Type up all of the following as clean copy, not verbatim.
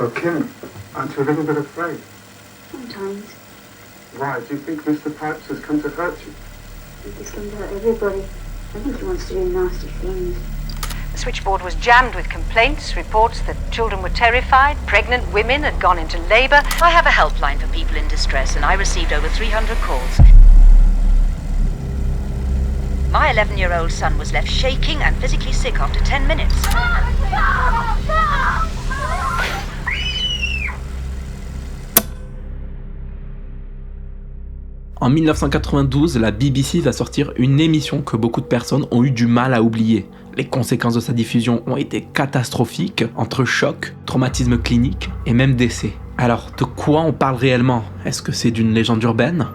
So, Kim, aren't you a little bit afraid? Sometimes. Why? Do you think Mr. Pipes has come to hurt you? I think he's come to hurt everybody. I think he wants to do nasty things. The switchboard was jammed with complaints, reports that children were terrified, pregnant women had gone into labor. I have a helpline for people in distress, and I received over 300 calls. My 11-year-old son was left shaking and physically sick after 10 minutes. En 1992, la BBC va sortir une émission que beaucoup de personnes ont eu du mal à oublier. Les conséquences de sa diffusion ont été catastrophiques, entre choc, traumatisme clinique et même décès. Alors, de quoi on parle réellement? Est-ce que c'est d'une légende urbaine?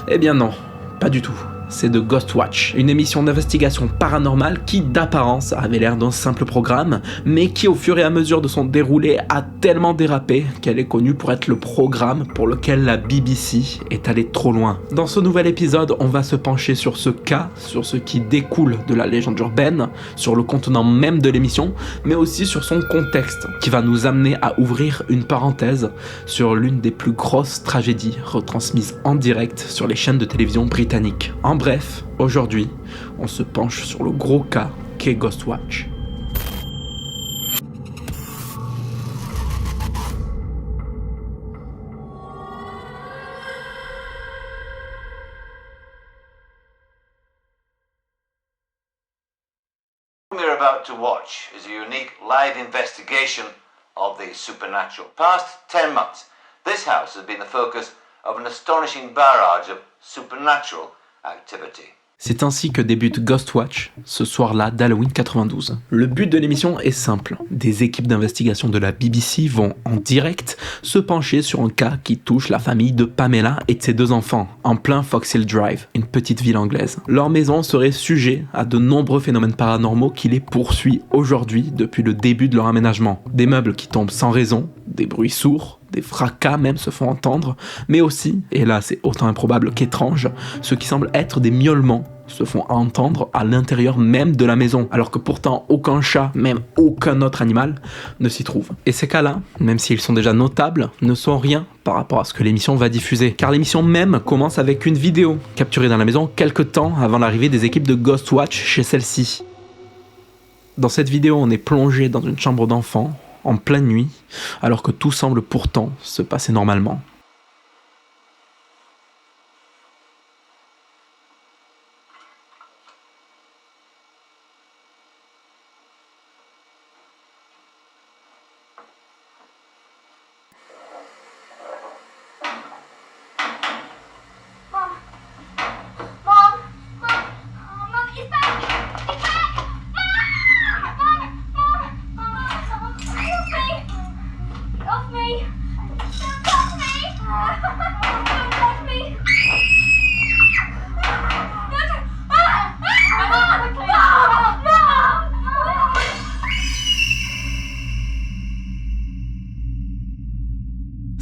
Eh bien non, pas du tout. C'est de Ghostwatch, une émission d'investigation paranormale qui d'apparence avait l'air d'un simple programme, mais qui au fur et à mesure de son déroulé a tellement dérapé qu'elle est connue pour être le programme pour lequel la BBC est allée trop loin. Dans ce nouvel épisode, on va se pencher sur ce cas, sur ce qui découle de la légende urbaine, sur le contenant même de l'émission, mais aussi sur son contexte, qui va nous amener à ouvrir une parenthèse sur l'une des plus grosses tragédies retransmises en direct sur les chaînes de télévision britanniques. En bref, aujourd'hui, on se penche sur le gros cas qu'est Ghostwatch. What we're about to watch is a unique live investigation of the supernatural. Past 10 months, this house has been the focus of an astonishing barrage of supernatural activity. C'est ainsi que débute Ghostwatch, ce soir-là d'Halloween 92. Le but de l'émission est simple. Des équipes d'investigation de la BBC vont, en direct, se pencher sur un cas qui touche la famille de Pamela et de ses 2 enfants, en plein Fox Hill Drive, une petite ville anglaise. Leur maison serait sujet à de nombreux phénomènes paranormaux qui les poursuivent aujourd'hui depuis le début de leur aménagement. Des meubles qui tombent sans raison, des bruits sourds, des fracas même se font entendre, mais aussi, et là c'est autant improbable qu'étrange, ce qui semble être des miaulements se font entendre à l'intérieur même de la maison, alors que pourtant aucun chat, même aucun autre animal, ne s'y trouve. Et ces cas-là, même s'ils sont déjà notables, ne sont rien par rapport à ce que l'émission va diffuser, car l'émission même commence avec une vidéo capturée dans la maison quelques temps avant l'arrivée des équipes de Ghostwatch chez celle-ci. Dans cette vidéo, on est plongé dans une chambre d'enfant, en pleine nuit, alors que tout semble pourtant se passer normalement.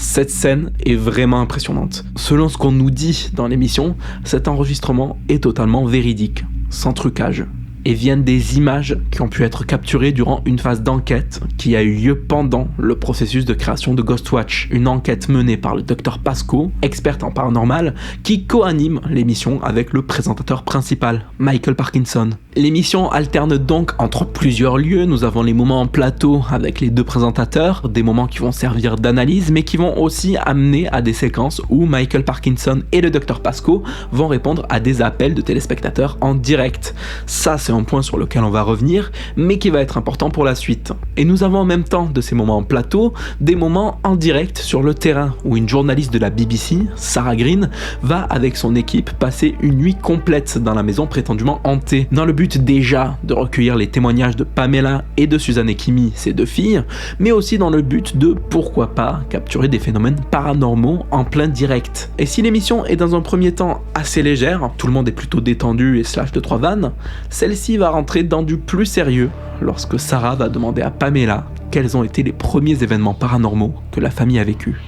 Cette scène est vraiment impressionnante. Selon ce qu'on nous dit dans l'émission, cet enregistrement est totalement véridique, sans trucage, et viennent des images qui ont pu être capturées durant une phase d'enquête qui a eu lieu pendant le processus de création de Ghostwatch, une enquête menée par le Dr Pascoe, experte en paranormal, qui co-anime l'émission avec le présentateur principal, Michael Parkinson. L'émission alterne donc entre plusieurs lieux. Nous avons les moments en plateau avec les 2 présentateurs, des moments qui vont servir d'analyse, mais qui vont aussi amener à des séquences où Michael Parkinson et le Dr Pascoe vont répondre à des appels de téléspectateurs en direct. Ça, c'est un point sur lequel on va revenir, mais qui va être important pour la suite. Et nous avons en même temps de ces moments en plateau, des moments en direct sur le terrain, où une journaliste de la BBC, Sarah Green, va avec son équipe passer une nuit complète dans la maison prétendument hantée, dans le but déjà de recueillir les témoignages de Pamela et de Suzanne et Kimi, ses 2 filles, mais aussi dans le but de, pourquoi pas, capturer des phénomènes paranormaux en plein direct. Et si l'émission est dans un premier temps assez légère, tout le monde est plutôt détendu et slash de 3 vannes, celle-ci va rentrer dans du plus sérieux lorsque Sarah va demander à Pamela quels ont été les premiers événements paranormaux que la famille a vécu.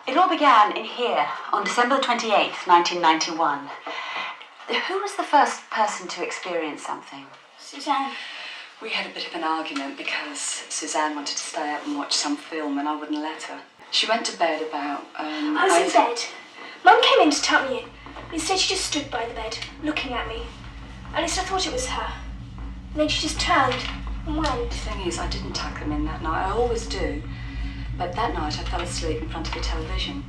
It all began in here on December 28th, 1991. Who was the first person to experience something? Suzanne. We had a bit of an argument because Suzanne wanted to stay up and watch some film and I wouldn't let her. She went to bed about... I was in bed. Mum came in to tuck me in. Instead she just stood by the bed, looking at me. At least I thought it was her. And then she just turned and went. The thing is, I didn't tuck them in that night. I always do. But that night I fell asleep in front of the television.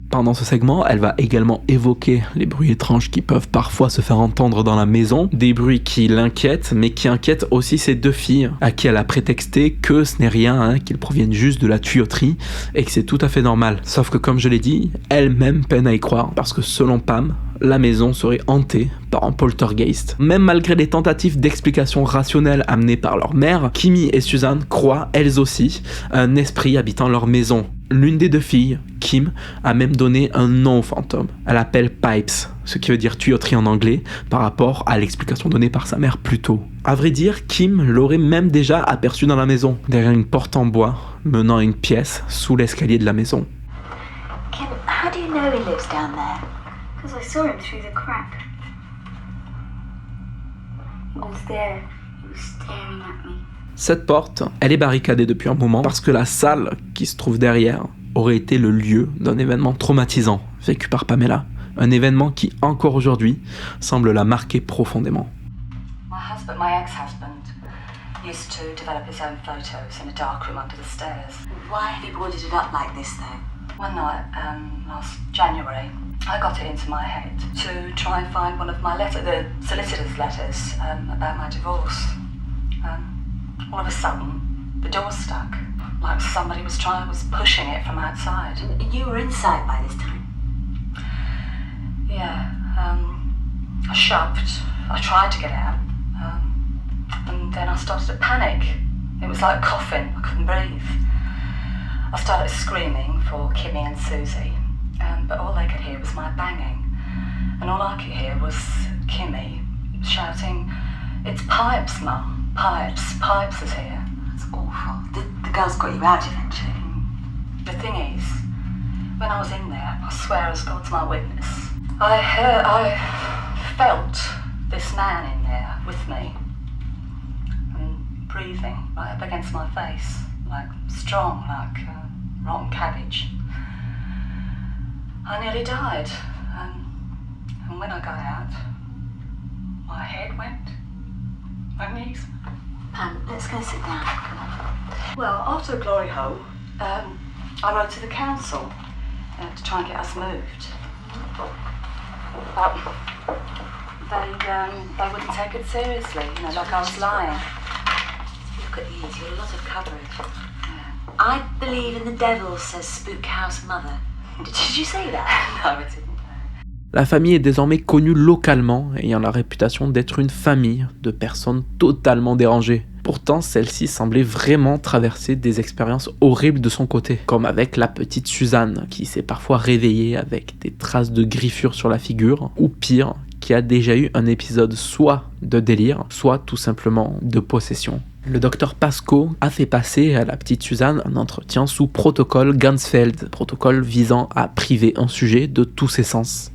Pendant ce segment, elle va également évoquer les bruits étranges qui peuvent parfois se faire entendre dans la maison, des bruits qui l'inquiètent, mais qui inquiètent aussi ses deux filles, à qui elle a prétexté que ce n'est rien, qu'ils proviennent juste de la tuyauterie, et que c'est tout à fait normal. Sauf que comme je l'ai dit, elle-même peine à y croire, parce que selon Pam, la maison serait hantée par un poltergeist. Même malgré les tentatives d'explication rationnelle amenées par leur mère, Kimmy et Suzanne croient, elles aussi, un esprit habitant leur maison. L'une des deux filles, Kim, a même donné un nom au fantôme. Elle l'appelle Pipes, ce qui veut dire tuyauterie en anglais, par rapport à l'explication donnée par sa mère plus tôt. À vrai dire, Kim l'aurait même déjà aperçu dans la maison, derrière une porte en bois, menant à une pièce sous l'escalier de la maison. Kim, how do you know he lives down there? Because I saw him through the crack. He was there. He was staring at me. Cette porte, elle est barricadée depuis un moment parce que la salle qui se trouve derrière aurait été le lieu d'un événement traumatisant vécu par Pamela. Un événement qui, encore aujourd'hui, semble la marquer profondément. My ex-husband, used to develop his own photos in a dark room under the stairs. Why have you boarded it up like this, though? One night, last January, I got it into my head to try and find one of my the solicitor's letters about my divorce. All of a sudden, the door stuck, like somebody was pushing it from outside. And you were inside by this time? Yeah, I shoved. I tried to get out, and then I started to panic. It was like coughing. I couldn't breathe. I started screaming for Kimmy and Susie, but all they could hear was my banging. And all I could hear was Kimmy shouting, "It's Pipes, Mum. Pipes is here." That's awful. The girls got you out eventually. The thing is, when I was in there, I swear as God's my witness, I felt this man in there with me, and breathing right up against my face, like strong, like rotten cabbage. I nearly died, and when I got out, my head went, my knees. Pam, let's go sit down. Come on. Well, after the glory hole, I wrote to the council to try and get us moved. But they wouldn't take it seriously, like I was lying. Look at these, you've got a lot of coverage. Yeah. I believe in the devil, says Spook House Mother. Did you say that? No, it didn't. La famille est désormais connue localement, ayant la réputation d'être une famille de personnes totalement dérangées. Pourtant, celle-ci semblait vraiment traverser des expériences horribles de son côté, comme avec la petite Suzanne, qui s'est parfois réveillée avec des traces de griffures sur la figure, ou pire, qui a déjà eu un épisode soit de délire, soit tout simplement de possession. Le docteur Pascoe a fait passer à la petite Suzanne un entretien sous protocole Gansfeld, protocole visant à priver un sujet de tous ses sens.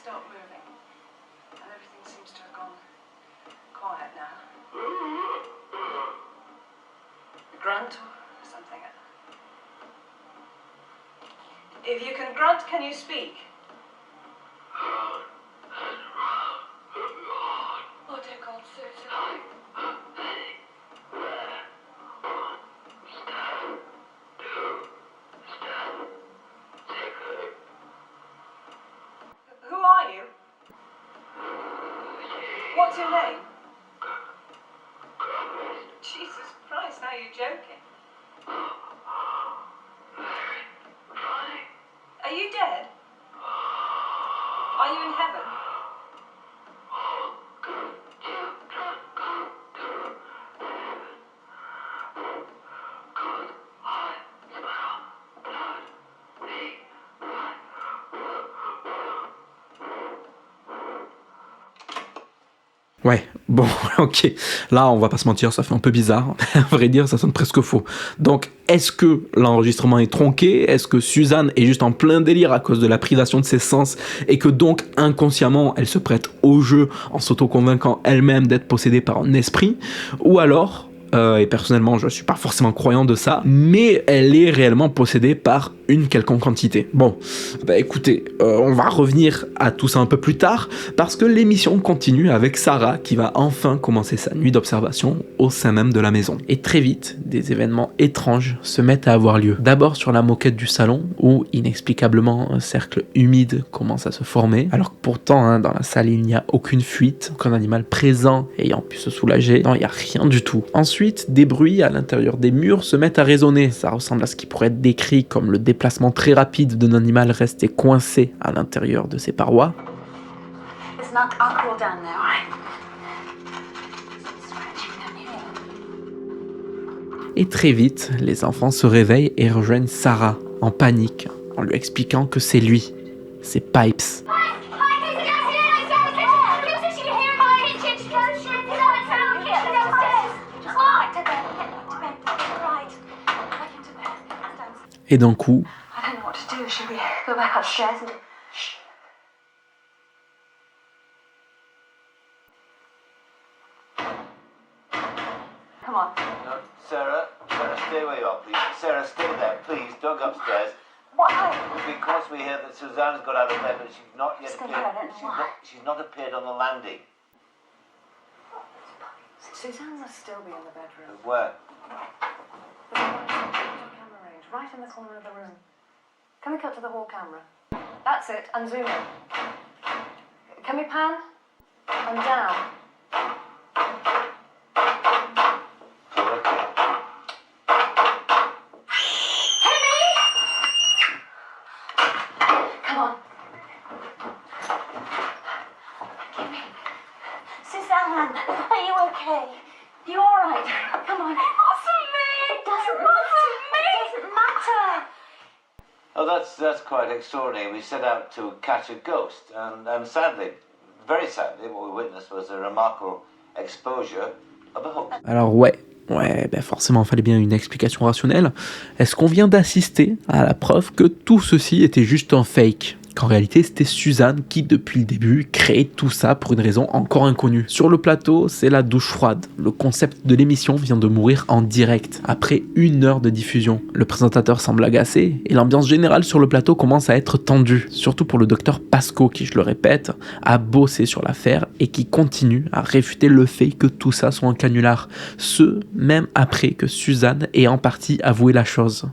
Stopped moving, and everything seems to have gone quiet now. A grunt or something. If you can grunt, can you speak? Oh dear God, Susan. Who are you? What's your name? Jesus Christ, now you're joking. Are you dead? Are you in heaven? Ouais, bon, ok. Là, on va pas se mentir, ça fait un peu bizarre. À vrai dire, ça sonne presque faux. Donc, est-ce que l'enregistrement est tronqué? Est-ce que Suzanne est juste en plein délire à cause de la privation de ses sens et que donc, inconsciemment, elle se prête au jeu en s'auto-convainquant elle-même d'être possédée par un esprit? Ou alors, et personnellement, je suis pas forcément croyant de ça, mais elle est réellement possédée par une quelconque entité. Bon, bah écoutez, on va revenir à tout ça un peu plus tard, parce que l'émission continue avec Sarah qui va enfin commencer sa nuit d'observation au sein même de la maison. Et très vite, des événements étranges se mettent à avoir lieu. D'abord sur la moquette du salon, où inexplicablement un cercle humide commence à se former, alors que pourtant, dans la salle, il n'y a aucune fuite, aucun animal présent ayant pu se soulager. Non, il n'y a rien du tout. Ensuite, des bruits à l'intérieur des murs se mettent à résonner. Ça ressemble à ce qui pourrait être décrit comme le déplacement très rapide d'un animal resté coincé à l'intérieur de ses parois. Et très vite, les enfants se réveillent et rejoignent Sarah en panique, en lui expliquant que c'est lui, c'est Pipes. Et d'un coup, Come on. No, Sarah, stay where you are, please. Sarah, stay there, please. Don't go upstairs. Why? Because we hear that Suzanne's got out of bed, but she's not yet She's gonna appeared. get out, why? She's not appeared on the landing. Suzanne must still be in the bedroom. Where? The camera range, right in the corner of the room. Can we cut to the hall camera? That's it, and zoom in. Can we pan? And down. Come on. Give me. Suzanne, are you okay? You alright? Come on. It wasn't me! It doesn't matter! Oh, that's quite extraordinary. We set out to catch a ghost, and sadly, very sadly, what we witnessed was a remarkable exposure of a hoax. alors ouais, forcément, il fallait bien une explication rationnelle. Est-ce qu'on vient d'assister à la preuve que tout ceci était juste un fake ? Qu'en réalité, c'était Suzanne qui, depuis le début, créait tout ça pour une raison encore inconnue. Sur le plateau, c'est la douche froide. Le concept de l'émission vient de mourir en direct, après 1 heure de diffusion. Le présentateur semble agacé, et l'ambiance générale sur le plateau commence à être tendue. Surtout pour le docteur Pascoe, qui, je le répète, a bossé sur l'affaire et qui continue à réfuter le fait que tout ça soit un canular. Ce, même après que Suzanne ait en partie avoué la chose.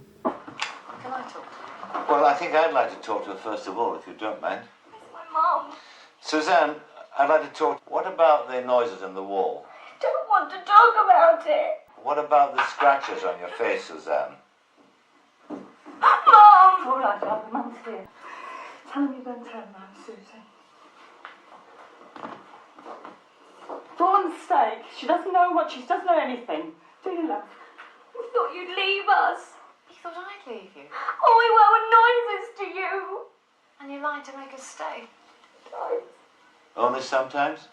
Well, I think I'd like to talk to her first of all, if you don't mind. It's my mom. Suzanne, I'd like to talk. What about the noises in the wall? I don't want to talk about it. What about the scratches on your face, Suzanne? Mom! All right, darling, Mum's here. Tell him you don't tell Mum, Susie. Dawn's steak. She doesn't know she doesn't know anything. Do you, love? We thought you'd leave us. You thought I'd leave you? Oh, we were noises to you. And you lied to make us stay? Only sometimes?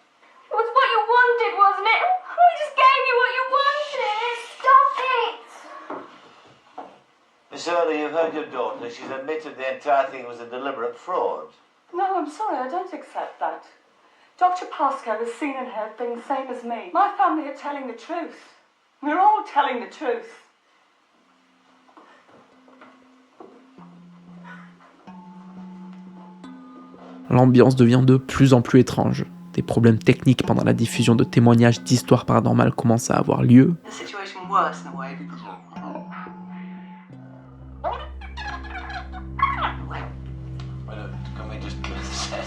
It was what you wanted, wasn't it? We just gave you what you wanted. Stop it. Miss Early, you've heard your daughter. She's admitted the entire thing was a deliberate fraud. No, I'm sorry, I don't accept that. Dr. Pascoe has seen and heard things same as me. My family are telling the truth. We're all telling the truth. L'ambiance devient de plus en plus étrange. Des problèmes techniques pendant la diffusion de témoignages d'histoires paranormales commencent à avoir lieu. The situation worse in a way because Can we just clear the set?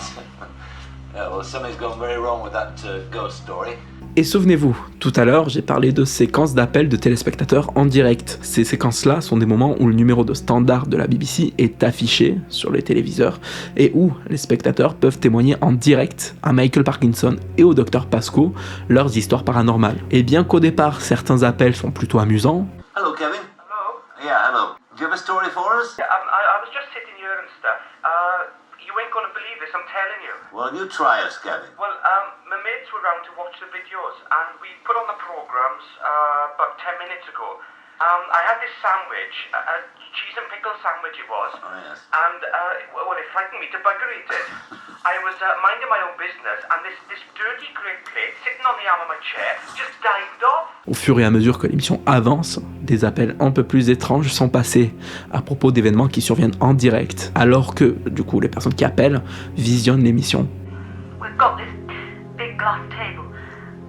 Well, something's gone very wrong with that ghost story. Et souvenez-vous, tout à l'heure, j'ai parlé de séquences d'appels de téléspectateurs en direct. Ces séquences-là sont des moments où le numéro de standard de la BBC est affiché sur les téléviseurs et où les spectateurs peuvent témoigner en direct à Michael Parkinson et au Dr Pascoe leurs histoires paranormales. Et bien qu'au départ, certains appels sont plutôt amusants. Hello, Kevin. Hello? Yeah, hello. Do you have a story for us? I was just sitting here and stuff. You ain't gonna believe this, I'm telling you. Well, you try us, Gavin. Well, my mates were round to watch the videos, and we put on the programmes about 10 minutes ago. I had this sandwich, a cheese and pickle sandwich it was. Oh, yes. And, well, it frightened me to bugger eat it. I was minding my own business, and this dirty grey plate sitting on the arm of my chair just dived off. Au fur et à mesure que l'émission avance, des appels un peu plus étranges sont passés à propos d'événements qui surviennent en direct, alors que, du coup, les personnes qui appellent visionnent l'émission. We've got this big glass table.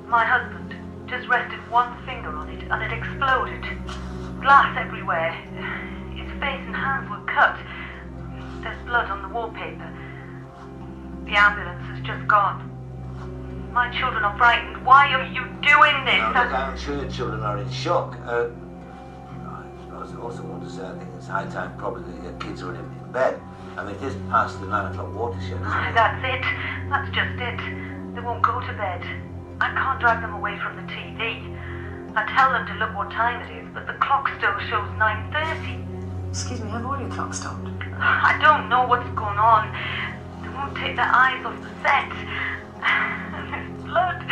My husband just rested one finger on it and it exploded. Glass everywhere. His face and hands were cut. There's blood on the wallpaper. The ambulance has just gone. My children are frightened. Why are you doing this? Now, look, I'm sure your children are in shock. I also want to say I think it's high time probably that your kids are in bed. I mean, it is past the 9 o'clock watershed, isn't it? That's it. That's just it. They won't go to bed. I can't drive them away from the TV. I tell them to look what time it is, but the clock still shows 9:30. Excuse me, have all your clocks stopped? I don't know what's going on. They won't take their eyes off the set. There's blood.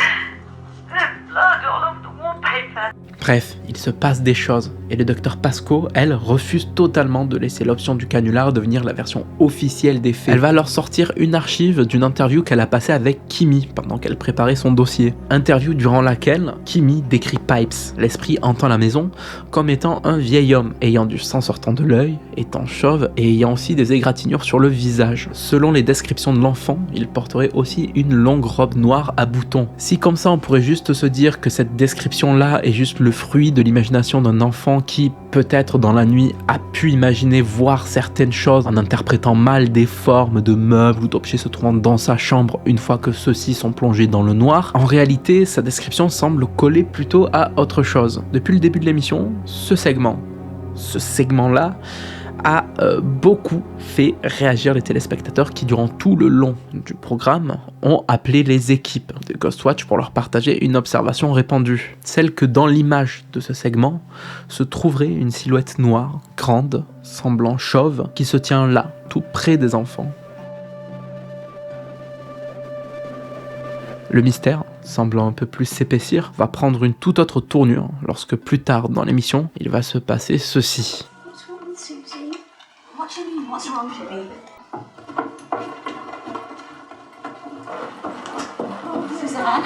There's blood all over the wallpaper. Bref, il se passe des choses, et le docteur Pascoe, elle, refuse totalement de laisser l'option du canular devenir la version officielle des faits. Elle va alors sortir une archive d'une interview qu'elle a passée avec Kimi pendant qu'elle préparait son dossier. Interview durant laquelle Kimi décrit Pipes, l'esprit hantant la maison, comme étant un vieil homme ayant du sang sortant de l'œil, étant chauve et ayant aussi des égratignures sur le visage. Selon les descriptions de l'enfant, il porterait aussi une longue robe noire à boutons. Si comme ça on pourrait juste se dire que cette description-là est juste le fruit de l'imagination d'un enfant qui, peut-être dans la nuit, a pu imaginer voir certaines choses en interprétant mal des formes de meubles ou d'objets se trouvant dans sa chambre une fois que ceux-ci sont plongés dans le noir, en réalité, sa description semble coller plutôt à autre chose. Depuis le début de l'émission, ce segment-là a beaucoup fait réagir les téléspectateurs qui, durant tout le long du programme, ont appelé les équipes de Ghostwatch pour leur partager une observation répandue. Celle que dans l'image de ce segment se trouverait une silhouette noire, grande, semblant chauve, qui se tient là, tout près des enfants. Le mystère, semblant un peu plus s'épaissir, va prendre une toute autre tournure lorsque plus tard dans l'émission, il va se passer ceci. What do you mean? What's wrong, Jimmy? Suzanne?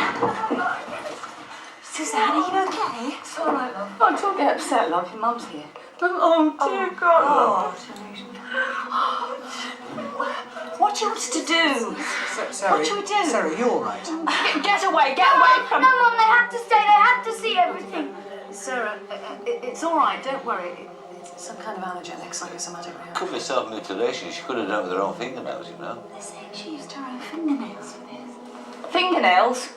Suzanne, are you okay? It's all right, love. Oh, don't get upset, love. Your mum's here. Oh, dear God. What do you want us to do? Sarah, What should we do? Sarah, you all right? Get away from... No, Mum, they have to stay. They have to see everything. Sarah, it's all right. Don't worry. It's some kind of allergenic, psychosomatic reaction. Could be self-mutilation. She could have done it with her own fingernails, you know. They're saying she used her own fingernails for this. Fingernails?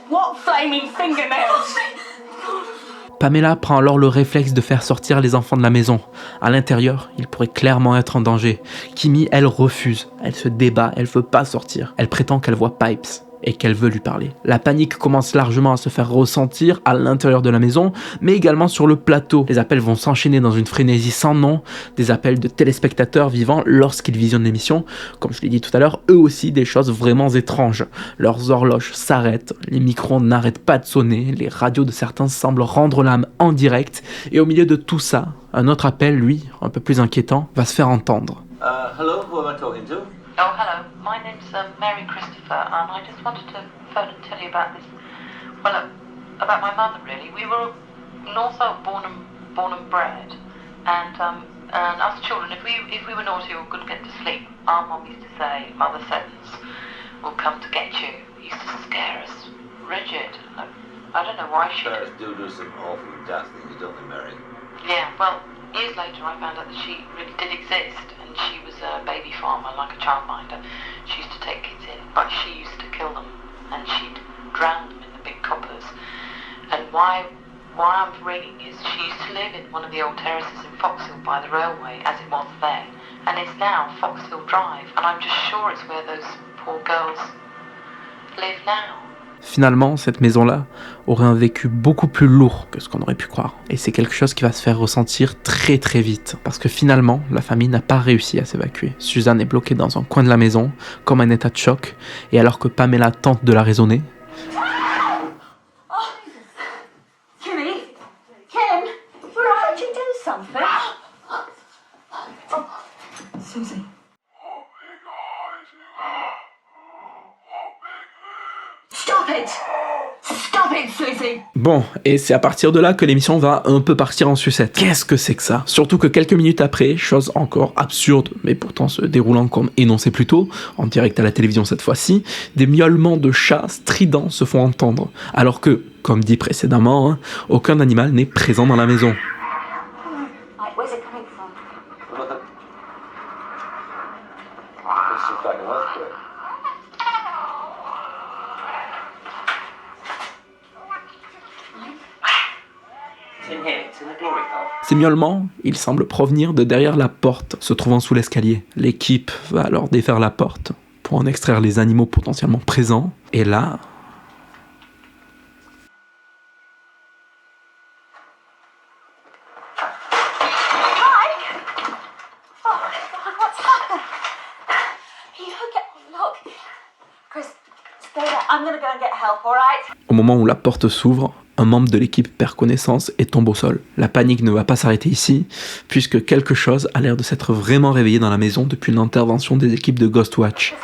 What flaming fingernails? Pamela prend alors le réflexe de faire sortir les enfants de la maison. À l'intérieur, ils pourraient clairement être en danger. Kimi, elle, refuse. Elle se débat, elle veut pas sortir. Elle prétend qu'elle voit Pipes et qu'elle veut lui parler. La panique commence largement à se faire ressentir à l'intérieur de la maison, mais également sur le plateau. Les appels vont s'enchaîner dans une frénésie sans nom, des appels de téléspectateurs vivant lorsqu'ils visionnent l'émission. Comme je l'ai dit tout à l'heure, eux aussi des choses vraiment étranges. Leurs horloges s'arrêtent, les micros n'arrêtent pas de sonner, les radios de certains semblent rendre l'âme en direct, et au milieu de tout ça, un autre appel, lui, un peu plus inquiétant, va se faire entendre. Hello, who am I talking to? Oh, hello. My name's Mary Christopher, and I just wanted to phone and tell you about this. Well, about my mother, really. We were also born and bred, and us children, if we were naughty or couldn't get to sleep, our mum used to say, "Mother sentence will come to get you." It used to scare us, rigid. I don't know why she. Parents do some awful daft things, don't they, Mary? Yeah. Well, years later, I found out that she really did exist, and she was a baby farmer, like a childminder. She used to take kids in, but she used to kill them, and she'd drown them in the big coppers. And why I'm ringing is she used to live in one of the old terraces in Foxhill by the railway, as it was then, and it's now Foxhill Drive, and I'm just sure it's where those poor girls live now. Finalement, cette maison-là aurait un vécu beaucoup plus lourd que ce qu'on aurait pu croire. Et c'est quelque chose qui va se faire ressentir très très vite. Parce que finalement, la famille n'a pas réussi à s'évacuer. Suzanne est bloquée dans un coin de la maison, comme un état de choc. Et alors que Pamela tente de la raisonner... Susie. Stop it! Stop it, Susie! Bon, et c'est à partir de là que l'émission va un peu partir en sucette. Qu'est-ce que c'est que ça? Surtout que quelques minutes après, chose encore absurde, mais pourtant se déroulant comme énoncé plus tôt, en direct à la télévision cette fois-ci, des miaulements de chats stridents se font entendre, alors que, comme dit précédemment, hein, aucun animal n'est présent dans la maison. Ces miaulements, ils semblent provenir de derrière la porte, se trouvant sous l'escalier. L'équipe va alors défaire la porte pour en extraire les animaux potentiellement présents. Et là... Au moment où la porte s'ouvre, un membre de l'équipe perd connaissance et tombe au sol. La panique ne va pas s'arrêter ici, puisque quelque chose a l'air de s'être vraiment réveillé dans la maison depuis l'intervention des équipes de Ghostwatch.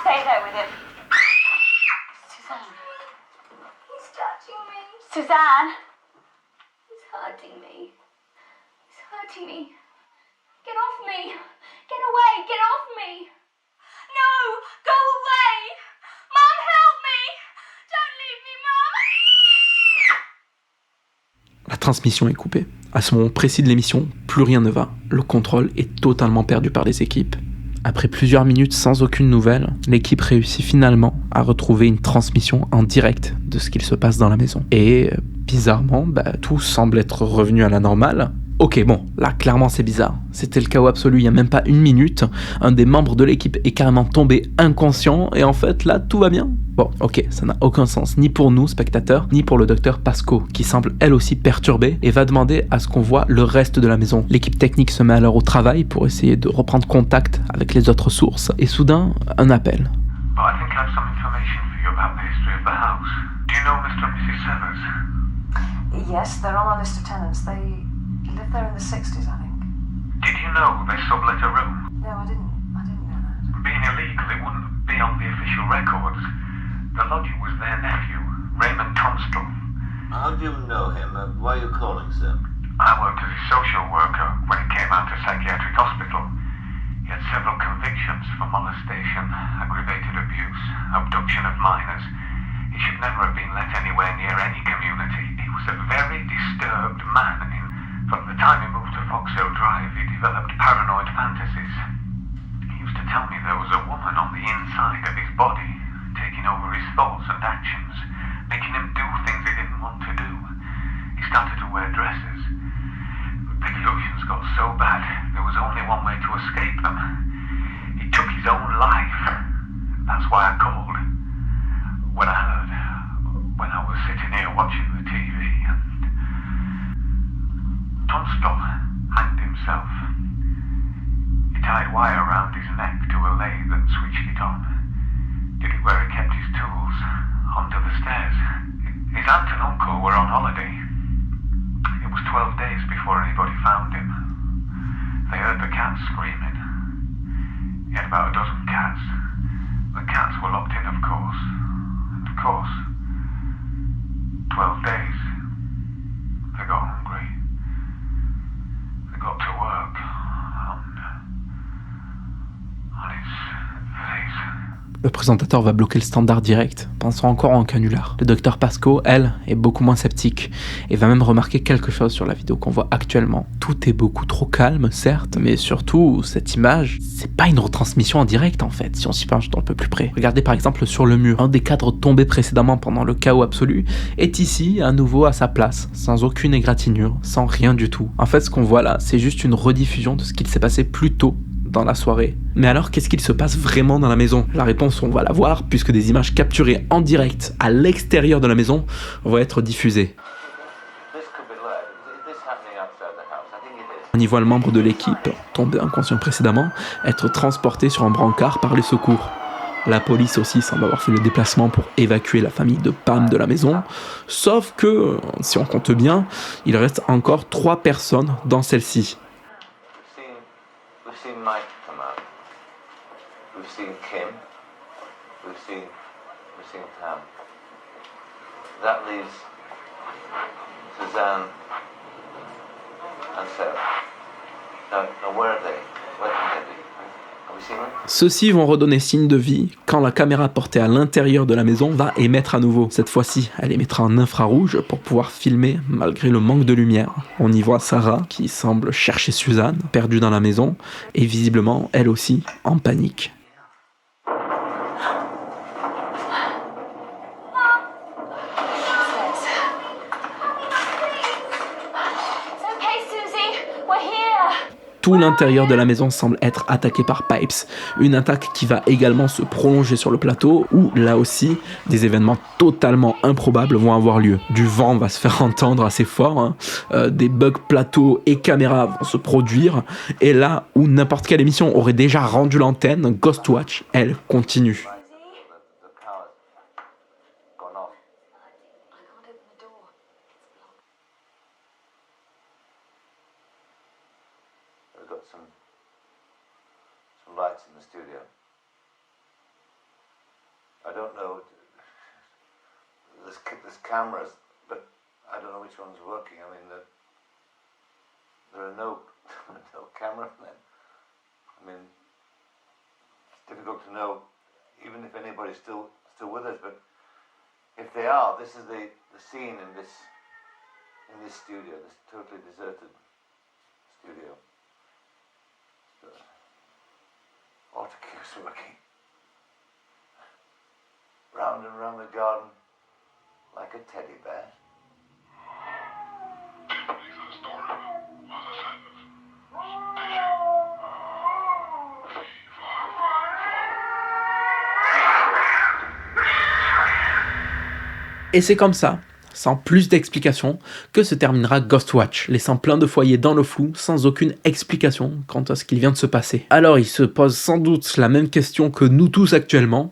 Suzanne! He's hurting me. He's hurting me. Get off me! Get away! Get off me! No! Go away! Mom, help me! Don't leave me, Mom! La transmission est coupée. À ce moment précis de l'émission, plus rien ne va. Le contrôle est totalement perdu par les équipes. Après plusieurs minutes sans aucune nouvelle, l'équipe réussit finalement à retrouver une transmission en direct de ce qu'il se passe dans la maison. Et bizarrement, tout semble être revenu à la normale. Ok, bon, là clairement c'est bizarre. C'était le chaos absolu il y a même pas une minute. Un des membres de l'équipe est carrément tombé inconscient et en fait là tout va bien. Bon, ok, ça n'a aucun sens ni pour nous spectateurs, ni pour le docteur Pasco qui semble elle aussi perturbée et va demander à ce qu'on voit le reste de la maison. L'équipe technique se met alors au travail pour essayer de reprendre contact avec les autres sources et soudain un appel. But I think I have some information for you about the history of the house. Do you know Mr. and Mrs. Severs? Yes, they're on our list of tenants. They lived there in the 60s, I think. Did you know they sublet a room? No, I didn't know that. Being illegal, it wouldn't be on the official records. The lodger was their nephew, Raymond Tunstall. How do you know him? Why are you calling, sir? I worked as a social worker when he came out of psychiatric hospital. He had several convictions for molestation, aggravated abuse, abduction of minors. He should never have been let anywhere near any community. He was a very disturbed man. From the time he moved to Foxhill Drive, he developed paranoid fantasies. He used to tell me there was a woman on the inside of his body, taking over his thoughts and actions, making him do things he didn't want to do. He started to wear dresses. The delusions got so bad, there was only one way to escape them. He took his own life. That's why I called. When I was sitting here watching the TV, and Tunstall hanged himself. He tied wire around his neck to a lathe and switched it on. Did it where he kept his tools, under the stairs. His aunt and uncle were on holiday. It was 12 days before anybody found him. They heard the cats screaming. He had about a dozen cats. The cats were locked in, of course. And of course, 12 days, they got hungry. They got to work on his face. Le présentateur va bloquer le standard direct, pensant encore en canular. Le docteur Pasco, elle, est beaucoup moins sceptique, et va même remarquer quelque chose sur la vidéo qu'on voit actuellement. Tout est beaucoup trop calme, certes, mais surtout, cette image, c'est pas une retransmission en direct en fait, si on s'y penche d'un peu plus près. Regardez par exemple sur le mur, un des cadres tombés précédemment pendant le chaos absolu est ici, à nouveau à sa place, sans aucune égratignure, sans rien du tout. En fait, ce qu'on voit là, c'est juste une rediffusion de ce qu'il s'est passé plus tôt dans la soirée. Mais alors, qu'est-ce qu'il se passe vraiment dans la maison? La réponse, on va la voir, puisque des images capturées en direct à l'extérieur de la maison vont être diffusées. On y voit le membre de l'équipe, tombé inconscient précédemment, être transporté sur un brancard par les secours. La police aussi semble avoir fait le déplacement pour évacuer la famille de Pam de la maison, sauf que, si on compte bien, il reste encore 3 personnes dans celle-ci. We've seen Mike come out. We've seen Kim. We've seen Pam. That leaves Suzanne and Sarah. Now where are they? Where can they be? Have we seen them? Ceux-ci vont redonner signe de vie quand la caméra portée à l'intérieur de la maison va émettre à nouveau. Cette fois-ci, elle émettra en infrarouge pour pouvoir filmer malgré le manque de lumière. On y voit Sarah qui semble chercher Suzanne, perdue dans la maison, et visiblement, elle aussi, en panique. Tout l'intérieur de la maison semble être attaqué par Pipes, une attaque qui va également se prolonger sur le plateau où, là aussi, des événements totalement improbables vont avoir lieu. Du vent va se faire entendre assez fort, des bugs plateau et caméra vont se produire, et là où n'importe quelle émission aurait déjà rendu l'antenne, Ghostwatch, elle, continue. Lights in the studio. I don't know. There's cameras, but I don't know which one's working. I mean, there are no cameramen. I mean, it's difficult to know, even if anybody's still with us. But if they are, this is the scene in this studio, this totally deserted studio. Autocue's working. Round and round the garden like a teddy bear. Et c'est comme ça, sans plus d'explications, que se terminera Ghostwatch, laissant plein de foyers dans le flou, sans aucune explication quant à ce qu'il vient de se passer. Alors il se pose sans doute la même question que nous tous actuellement,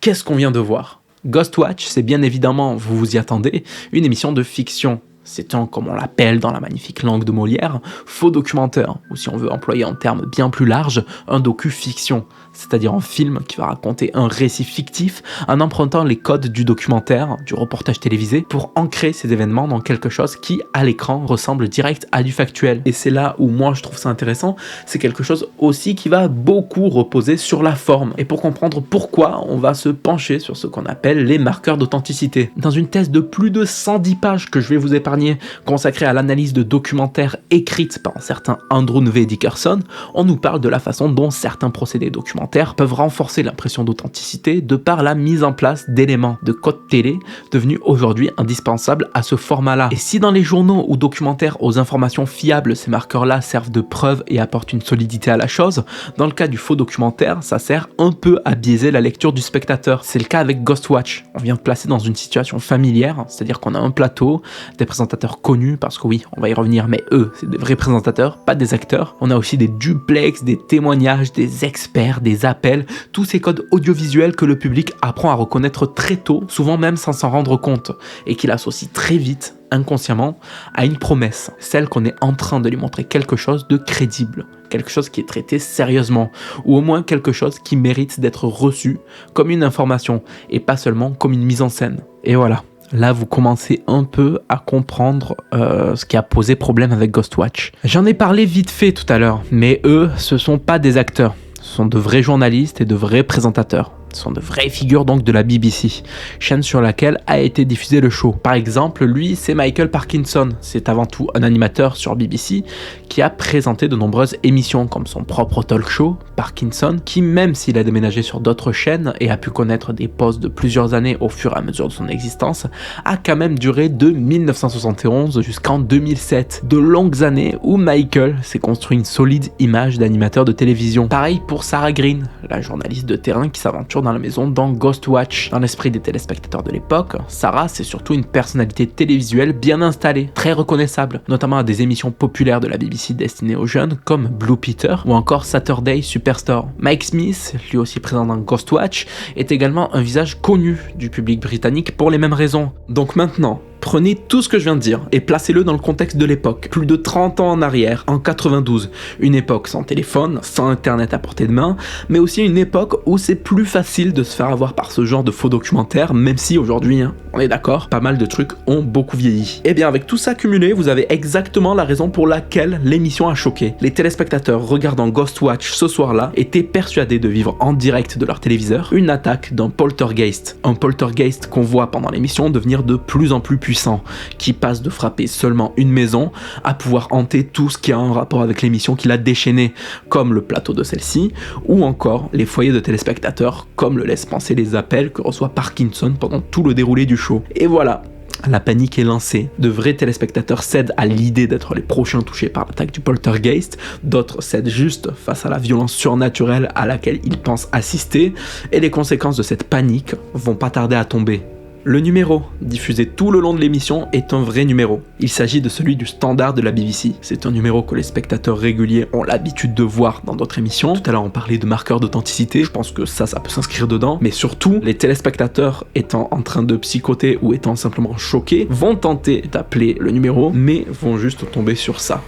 qu'est-ce qu'on vient de voir? Ghostwatch, c'est bien évidemment, vous vous y attendez, une émission de fiction. C'est un, comme on l'appelle dans la magnifique langue de Molière, faux documentaire, ou si on veut employer un terme bien plus large, un docu-fiction, c'est-à-dire un film qui va raconter un récit fictif en empruntant les codes du documentaire, du reportage télévisé, pour ancrer ces événements dans quelque chose qui, à l'écran, ressemble direct à du factuel. Et c'est là où moi je trouve ça intéressant, c'est quelque chose aussi qui va beaucoup reposer sur la forme. Et pour comprendre pourquoi, on va se pencher sur ce qu'on appelle les marqueurs d'authenticité. Dans une thèse de plus de 110 pages que je vais vous épargner, consacrée à l'analyse de documentaires écrites par un certain Andrew V. Dickerson, on nous parle de la façon dont certains procédés documentaires peuvent renforcer l'impression d'authenticité de par la mise en place d'éléments de codes télé devenus aujourd'hui indispensables à ce format-là. Et si dans les journaux ou documentaires aux informations fiables, ces marqueurs-là servent de preuve et apportent une solidité à la chose, dans le cas du faux documentaire, ça sert un peu à biaiser la lecture du spectateur. C'est le cas avec Ghostwatch. On vient de placer dans une situation familière, c'est-à-dire qu'on a un plateau, des présentateurs connus, parce que oui, on va y revenir, mais eux, c'est des vrais présentateurs, pas des acteurs. On a aussi des duplex, des témoignages, des experts, des appels, tous ces codes audiovisuels que le public apprend à reconnaître très tôt, souvent même sans s'en rendre compte, et qu'il associe très vite, inconsciemment, à une promesse, celle qu'on est en train de lui montrer quelque chose de crédible, quelque chose qui est traité sérieusement, ou au moins quelque chose qui mérite d'être reçu comme une information, et pas seulement comme une mise en scène. Et voilà. Là, vous commencez un peu à comprendre ce qui a posé problème avec Ghostwatch. J'en ai parlé vite fait tout à l'heure, mais eux, ce sont pas des acteurs. Ce sont de vrais journalistes et de vrais présentateurs. Ce sont de vraies figures donc de la BBC, chaîne sur laquelle a été diffusé le show. Par exemple, lui, c'est Michael Parkinson. C'est avant tout un animateur sur BBC qui a présenté de nombreuses émissions comme son propre talk show, Parkinson, qui même s'il a déménagé sur d'autres chaînes et a pu connaître des pauses de plusieurs années au fur et à mesure de son existence, a quand même duré de 1971 jusqu'en 2007. De longues années où Michael s'est construit une solide image d'animateur de télévision. Pareil pour Sarah Green, la journaliste de terrain qui s'aventure dans la maison dans Ghostwatch. Dans l'esprit des téléspectateurs de l'époque, Sarah c'est surtout une personnalité télévisuelle bien installée, très reconnaissable, notamment à des émissions populaires de la BBC destinées aux jeunes comme Blue Peter ou encore Saturday Superstore. Mike Smith, lui aussi présent dans Ghostwatch, est également un visage connu du public britannique pour les mêmes raisons. Donc maintenant, prenez tout ce que je viens de dire et placez-le dans le contexte de l'époque. Plus de 30 ans en arrière, en 92, une époque sans téléphone, sans internet à portée de main, mais aussi une époque où c'est plus facile de se faire avoir par ce genre de faux documentaires, même si aujourd'hui, on est d'accord, pas mal de trucs ont beaucoup vieilli. Et bien avec tout ça cumulé, vous avez exactement la raison pour laquelle l'émission a choqué. Les téléspectateurs regardant Ghostwatch ce soir-là étaient persuadés de vivre en direct de leur téléviseur une attaque d'un poltergeist. Un poltergeist qu'on voit pendant l'émission devenir de plus en plus puissant, qui passe de frapper seulement une maison à pouvoir hanter tout ce qui a un rapport avec l'émission qu'il a déchaîné, comme le plateau de celle-ci, ou encore les foyers de téléspectateurs, comme le laissent penser les appels que reçoit Parkinson pendant tout le déroulé du show. Et voilà, la panique est lancée. De vrais téléspectateurs cèdent à l'idée d'être les prochains touchés par l'attaque du poltergeist, d'autres cèdent juste face à la violence surnaturelle à laquelle ils pensent assister, et les conséquences de cette panique vont pas tarder à tomber. Le numéro, diffusé tout le long de l'émission, est un vrai numéro. Il s'agit de celui du standard de la BBC. C'est un numéro que les spectateurs réguliers ont l'habitude de voir dans d'autres émissions. Tout à l'heure on parlait de marqueurs d'authenticité, je pense que ça peut s'inscrire dedans. Mais surtout, les téléspectateurs étant en train de psychoter ou étant simplement choqués, vont tenter d'appeler le numéro, mais vont juste tomber sur ça.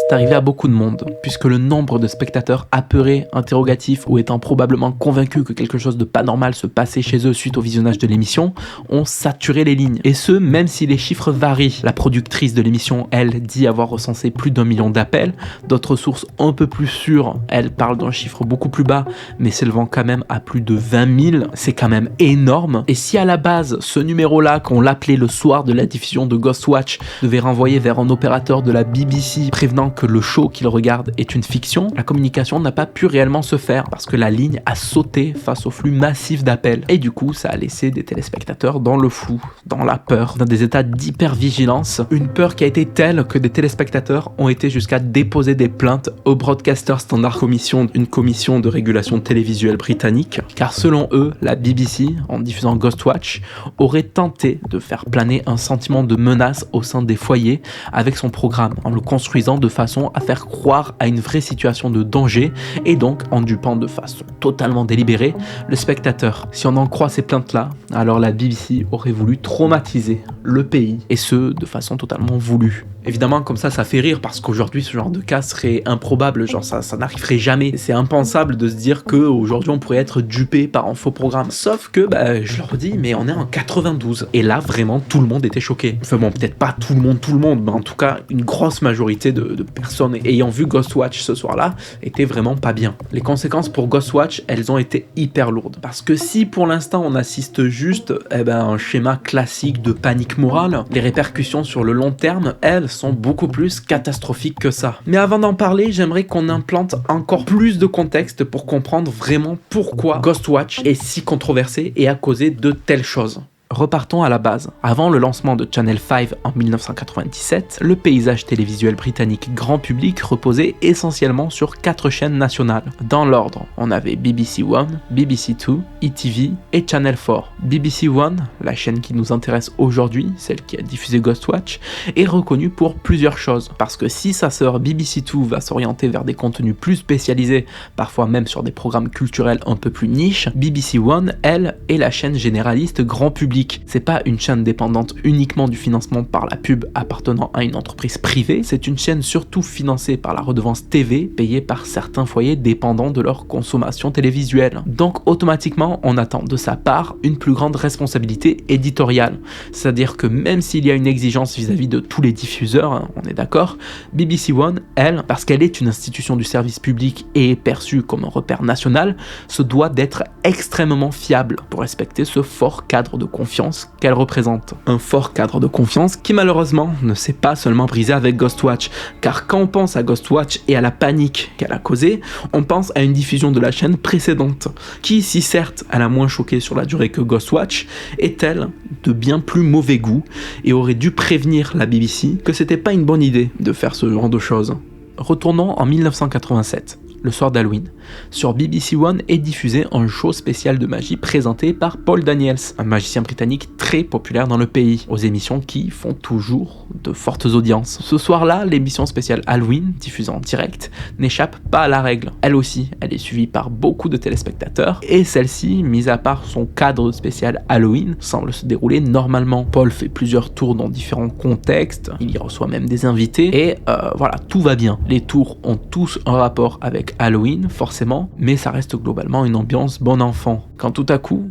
C'est arrivé à beaucoup de monde, puisque le nombre de spectateurs apeurés, interrogatifs ou étant probablement convaincus que quelque chose de pas normal se passait chez eux suite au visionnage de l'émission, ont saturé les lignes. Et ce, même si les chiffres varient. La productrice de l'émission, elle, dit avoir recensé plus d'1 million d'appels. D'autres sources un peu plus sûres, elles parlent d'un chiffre beaucoup plus bas, mais s'élevant quand même à plus de 20 000. C'est quand même énorme. Et si à la base, ce numéro-là, qu'on l'appelait le soir de la diffusion de Ghostwatch, devait renvoyer vers un opérateur de la BBC prévenant que le show qu'il regarde est une fiction, la communication n'a pas pu réellement se faire parce que la ligne a sauté face au flux massif d'appels. Et du coup, ça a laissé des téléspectateurs dans le flou, dans la peur, dans des états d'hypervigilance. Une peur qui a été telle que des téléspectateurs ont été jusqu'à déposer des plaintes au Broadcaster Standard Commission, une commission de régulation télévisuelle britannique, car selon eux, la BBC, en diffusant Ghostwatch, aurait tenté de faire planer un sentiment de menace au sein des foyers avec son programme, en le construisant de façon à faire croire à une vraie situation de danger et donc en dupant de façon totalement délibérée le spectateur. Si on en croit ces plaintes-là, alors la BBC aurait voulu traumatiser le pays et ce, de façon totalement voulue. Évidemment, comme ça fait rire parce qu'aujourd'hui, ce genre de cas serait improbable, genre ça n'arriverait jamais. C'est impensable de se dire qu'aujourd'hui, on pourrait être dupé par un faux programme. Sauf que, je leur dis, mais on est en 92. Et là, vraiment, tout le monde était choqué. Enfin bon, peut-être pas tout le monde, mais en tout cas, une grosse majorité de personnes ayant vu Ghostwatch ce soir-là étaient vraiment pas bien. Les conséquences pour Ghostwatch, elles ont été hyper lourdes. Parce que si pour l'instant, on assiste juste à un schéma classique de panique morale, les répercussions sur le long terme, elles, sont beaucoup plus catastrophiques que ça. Mais avant d'en parler, j'aimerais qu'on implante encore plus de contexte pour comprendre vraiment pourquoi Ghostwatch est si controversé et a causé de telles choses. Repartons à la base. Avant le lancement de Channel 5 en 1997, le paysage télévisuel britannique grand public reposait essentiellement sur 4 chaînes nationales. Dans l'ordre, on avait BBC One, BBC Two, ETV et Channel 4. BBC One, la chaîne qui nous intéresse aujourd'hui, celle qui a diffusé Ghostwatch, est reconnue pour plusieurs choses. Parce que si sa sœur BBC Two va s'orienter vers des contenus plus spécialisés, parfois même sur des programmes culturels un peu plus niches, BBC One, elle, est la chaîne généraliste grand public. public. C'est pas une chaîne dépendante uniquement du financement par la pub appartenant à une entreprise privée, c'est une chaîne surtout financée par la redevance TV payée par certains foyers dépendant de leur consommation télévisuelle. Donc automatiquement, on attend de sa part une plus grande responsabilité éditoriale. C'est-à-dire que même s'il y a une exigence vis-à-vis de tous les diffuseurs, hein, on est d'accord, BBC One, elle, parce qu'elle est une institution du service public et est perçue comme un repère national, se doit d'être extrêmement fiable pour respecter ce fort cadre de confiance qu'elle représente. Un fort cadre de confiance qui malheureusement ne s'est pas seulement brisé avec Ghostwatch, car quand on pense à Ghostwatch et à la panique qu'elle a causée, on pense à une diffusion de la chaîne précédente, qui, si certes elle a moins choqué sur la durée que Ghostwatch, est-elle de bien plus mauvais goût et aurait dû prévenir la BBC que c'était pas une bonne idée de faire ce genre de choses. Retournons en 1987. Le soir d'Halloween, sur BBC One est diffusé un show spécial de magie présenté par Paul Daniels, un magicien britannique très populaire dans le pays, aux émissions qui font toujours de fortes audiences. Ce soir-là, l'émission spéciale Halloween, diffusée en direct, n'échappe pas à la règle. Elle aussi, elle est suivie par beaucoup de téléspectateurs, et celle-ci, mis à part son cadre spécial Halloween, semble se dérouler normalement. Paul fait plusieurs tours dans différents contextes, il y reçoit même des invités, et voilà, tout va bien. Les tours ont tous un rapport avec Halloween, forcément, mais ça reste globalement une ambiance bon enfant. Quand tout à coup,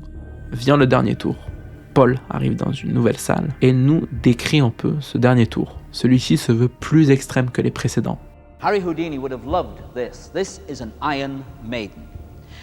vient le dernier tour. Paul arrive dans une nouvelle salle et nous décrit un peu ce dernier tour. Celui-ci se veut plus extrême que les précédents. Harry Houdini would have loved this. This is an Iron Maiden.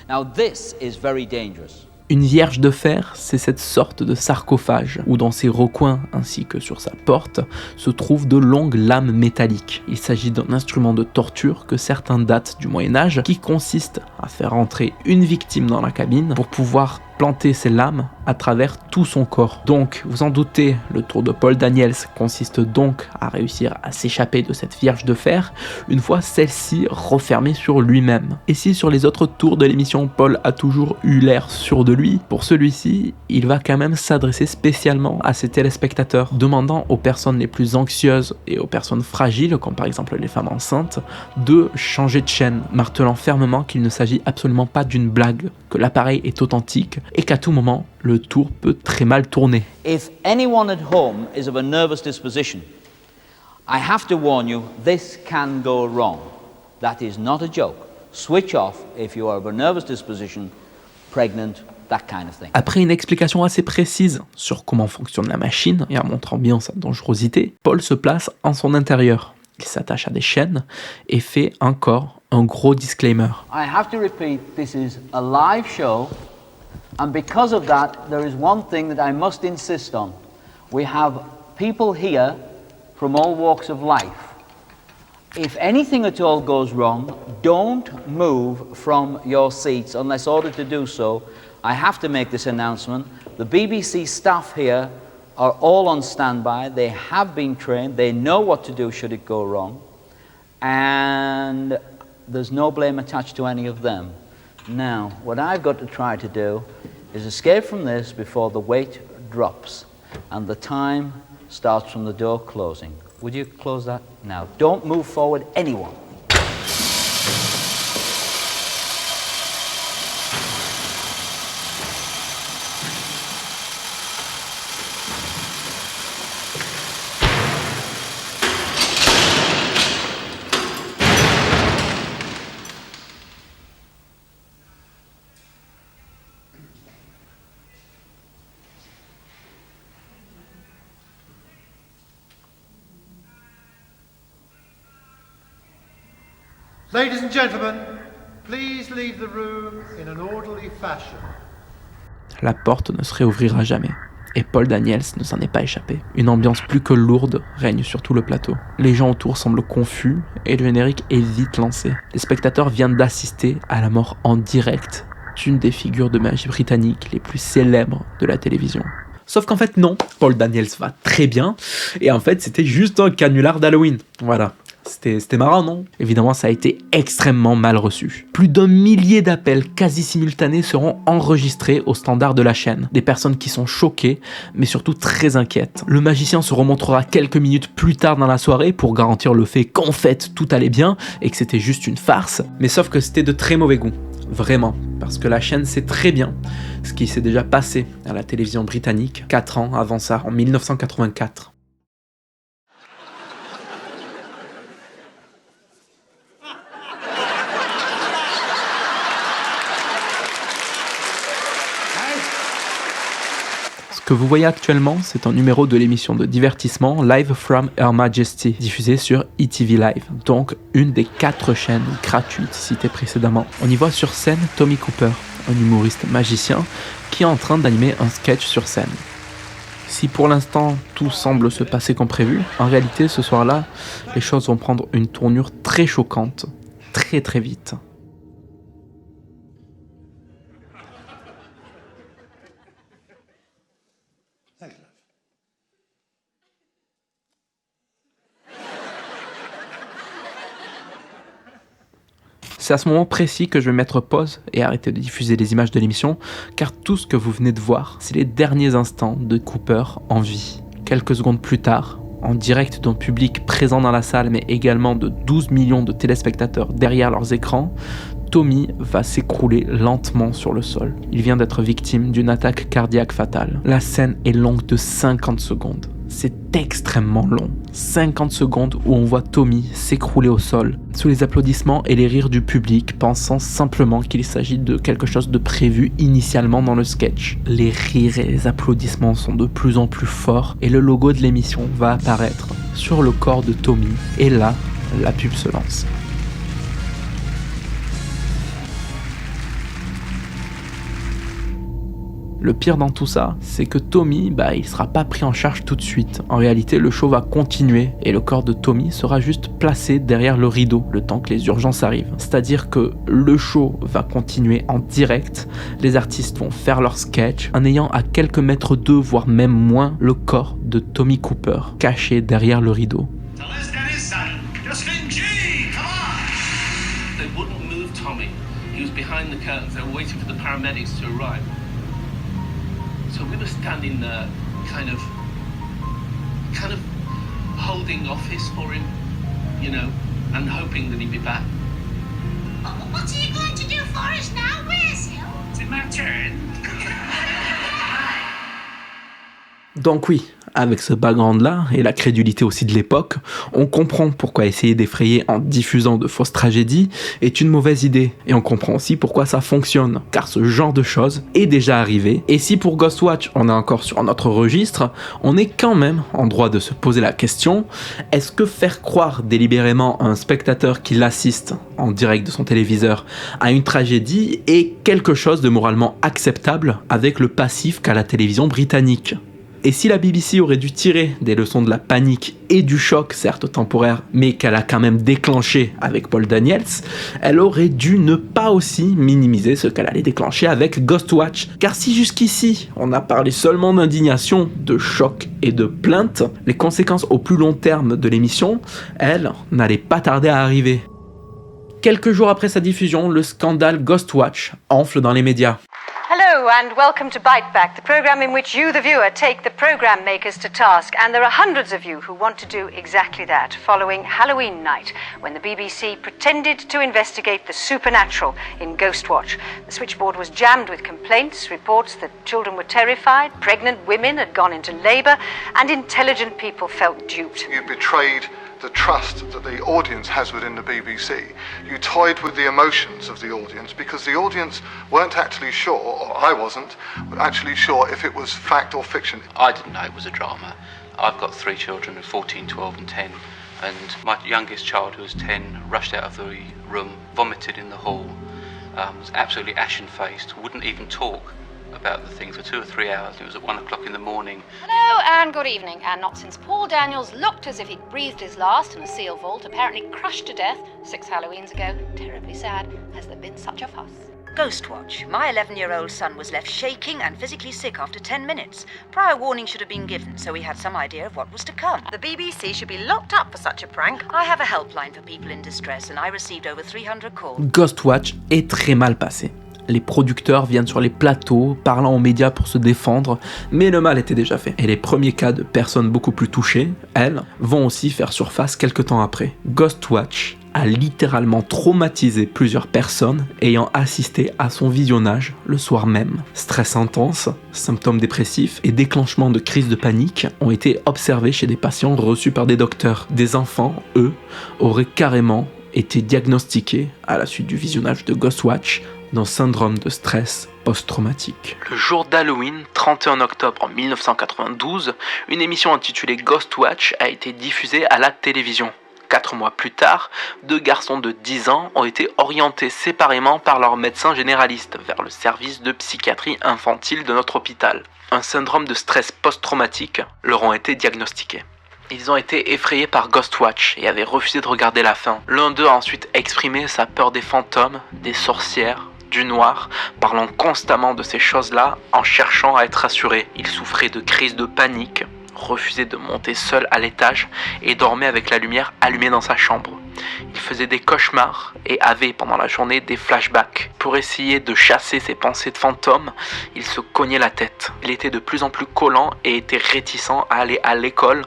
Now this is very dangerous. Une vierge de fer, c'est cette sorte de sarcophage où dans ses recoins ainsi que sur sa porte se trouvent de longues lames métalliques. Il s'agit d'un instrument de torture que certains datent du Moyen-Âge qui consiste à faire entrer une victime dans la cabine pour pouvoir planter ses lames à travers tout son corps. Donc, vous en doutez, le tour de Paul Daniels consiste donc à réussir à s'échapper de cette vierge de fer une fois celle-ci refermée sur lui-même. Et si sur les autres tours de l'émission, Paul a toujours eu l'air sûr de lui, pour celui-ci, il va quand même s'adresser spécialement à ses téléspectateurs, demandant aux personnes les plus anxieuses et aux personnes fragiles, comme par exemple les femmes enceintes, de changer de chaîne, martelant fermement qu'il ne s'agit absolument pas d'une blague, que l'appareil est authentique et qu'à tout moment, le tour peut très mal tourner. If anyone at home is of a nervous disposition, I have to warn you, this can go wrong. That is not a joke. Switch off if you are of a nervous disposition, pregnant, that kind of thing. Après une explication assez précise sur comment fonctionne la machine et en montrant bien sa dangerosité, Paul se place en son intérieur. Il s'attache à des chaînes et fait encore un gros disclaimer. I have to repeat, this is a live show. And because of that, there is one thing that I must insist on. We have people here from all walks of life. If anything at all goes wrong, don't move from your seats unless ordered to do so. I have to make this announcement. The BBC staff here are all on standby. They have been trained. They know what to do should it go wrong. And there's no blame attached to any of them. Now, what I've got to try to do is escape from this before the weight drops and the time starts from the door closing. Would you close that now? Don't move forward, anyone. Ladies and gentlemen, please leave the room in an orderly fashion. La porte ne se réouvrira jamais. Et Paul Daniels ne s'en est pas échappé. Une ambiance plus que lourde règne sur tout le plateau. Les gens autour semblent confus et le générique est vite lancé. Les spectateurs viennent d'assister à la mort en direct d'une des figures de magie britannique les plus célèbres de la télévision. Sauf qu'en fait non, Paul Daniels va très bien et en fait c'était juste un canular d'Halloween. Voilà. C'était marrant, non? Évidemment, ça a été extrêmement mal reçu. Plus d'1 millier d'appels quasi simultanés seront enregistrés au standard de la chaîne. Des personnes qui sont choquées, mais surtout très inquiètes. Le magicien se remontrera quelques minutes plus tard dans la soirée pour garantir le fait qu'en fait, tout allait bien et que c'était juste une farce. Mais sauf que c'était de très mauvais goût. vraiment, parce que la chaîne sait très bien ce qui s'est déjà passé à la télévision britannique 4 ans avant ça, en 1984. Ce que vous voyez actuellement, c'est un numéro de l'émission de divertissement Live from Her Majesty, diffusée sur ETV Live, donc une des 4 chaînes gratuites citées précédemment. On y voit sur scène Tommy Cooper, un humoriste magicien qui est en train d'animer un sketch sur scène. Si pour l'instant tout semble se passer comme prévu, en réalité ce soir-là, les choses vont prendre une tournure très choquante, très vite. C'est à ce moment précis que je vais mettre pause et arrêter de diffuser les images de l'émission, car tout ce que vous venez de voir, c'est les derniers instants de Cooper en vie. Quelques secondes plus tard, en direct d'un public présent dans la salle, mais également de 12 millions de téléspectateurs derrière leurs écrans, Tommy va s'écrouler lentement sur le sol. Il vient d'être victime d'une attaque cardiaque fatale. La scène est longue de 50 secondes. C'est extrêmement long. 50 secondes où on voit Tommy s'écrouler au sol, sous les applaudissements et les rires du public, pensant simplement qu'il s'agit de quelque chose de prévu initialement dans le sketch. Les rires et les applaudissements sont de plus en plus forts et le logo de l'émission va apparaître sur le corps de Tommy. Et là, la pub se lance. Le pire dans tout ça, c'est que Tommy, il sera pas pris en charge tout de suite. En réalité, le show va continuer et le corps de Tommy sera juste placé derrière le rideau, le temps que les urgences arrivent. C'est-à-dire que le show va continuer en direct, les artistes vont faire leur sketch, en ayant à quelques mètres d'eux, voire même moins, le corps de Tommy Cooper, caché derrière le rideau. So we were standing there, kind of holding office for him, and hoping that he'd be back. What are you going to do for us now? Where's he? Is it my turn? Donc oui, avec ce background-là, et la crédulité aussi de l'époque, on comprend pourquoi essayer d'effrayer en diffusant de fausses tragédies est une mauvaise idée. Et on comprend aussi pourquoi ça fonctionne, car ce genre de choses est déjà arrivé. Et si pour Ghostwatch, on est encore sur notre registre, on est quand même en droit de se poser la question, est-ce que faire croire délibérément à un spectateur qui l'assiste en direct de son téléviseur à une tragédie est quelque chose de moralement acceptable avec le passif qu'a la télévision britannique ? Et si la BBC aurait dû tirer des leçons de la panique et du choc, certes temporaire, mais qu'elle a quand même déclenché avec Paul Daniels, elle aurait dû ne pas aussi minimiser ce qu'elle allait déclencher avec Ghostwatch. Car si jusqu'ici, on a parlé seulement d'indignation, de choc et de plainte, les conséquences au plus long terme de l'émission, elles, n'allaient pas tarder à arriver. Quelques jours après sa diffusion, le scandale Ghostwatch enfle dans les médias. Hello and welcome to Bite Back, the program in which you, the viewer, take the program makers to task. And there are hundreds of you who want to do exactly that, following Halloween night, when the BBC pretended to investigate the supernatural in Ghostwatch. The switchboard was jammed with complaints, reports that children were terrified, pregnant women had gone into labour, and intelligent people felt duped. You betrayed the trust that the audience has within the BBC. You toyed with the emotions of the audience because the audience weren't actually sure, or I wasn't, actually sure if it was fact or fiction. I didn't know it was a drama. I've got 3 children, 14, 12 and 10, and my youngest child, who was 10, rushed out of the room, vomited in the hall, was absolutely ashen-faced, wouldn't even talk about the thing for 2 or 3 hours. It was at 1 o'clock in the morning. Hello and good evening. And not since Paul Daniels looked as if he'd breathed his last in a seal vault, apparently crushed to death 6 Halloweens ago, terribly sad, has there been such a fuss. Ghostwatch. My 11-year-old son was left shaking and physically sick after 10 minutes. Prior warning should have been given, so we had some idea of what was to come. The BBC should be locked up for such a prank. I have a helpline for people in distress, and I received over 300 calls. Ghostwatch est très mal passé. Les producteurs viennent sur les plateaux, parlant aux médias pour se défendre, mais le mal était déjà fait. Et les premiers cas de personnes beaucoup plus touchées, elles, vont aussi faire surface quelques temps après. Ghostwatch a littéralement traumatisé plusieurs personnes ayant assisté à son visionnage le soir même. Stress intense, symptômes dépressifs et déclenchement de crises de panique ont été observés chez des patients reçus par des docteurs. Des enfants, eux, auraient carrément été diagnostiqués à la suite du visionnage de Ghostwatch d'un syndrome de stress post-traumatique. Le jour d'Halloween, 31 octobre 1992, une émission intitulée Ghostwatch a été diffusée à la télévision. 4 mois plus tard, 2 garçons de 10 ans ont été orientés séparément par leur médecin généraliste vers le service de psychiatrie infantile de notre hôpital. Un syndrome de stress post-traumatique leur ont été diagnostiqués. Ils ont été effrayés par Ghostwatch et avaient refusé de regarder la fin. L'un d'eux a ensuite exprimé sa peur des fantômes, des sorcières, du noir, parlant constamment de ces choses-là en cherchant à être rassuré. Il souffrait de crises de panique, refusait de monter seul à l'étage et dormait avec la lumière allumée dans sa chambre. Il faisait des cauchemars et avait pendant la journée des flashbacks. Pour essayer de chasser ses pensées de fantômes, il se cognait la tête. Il était de plus en plus collant et était réticent à aller à l'école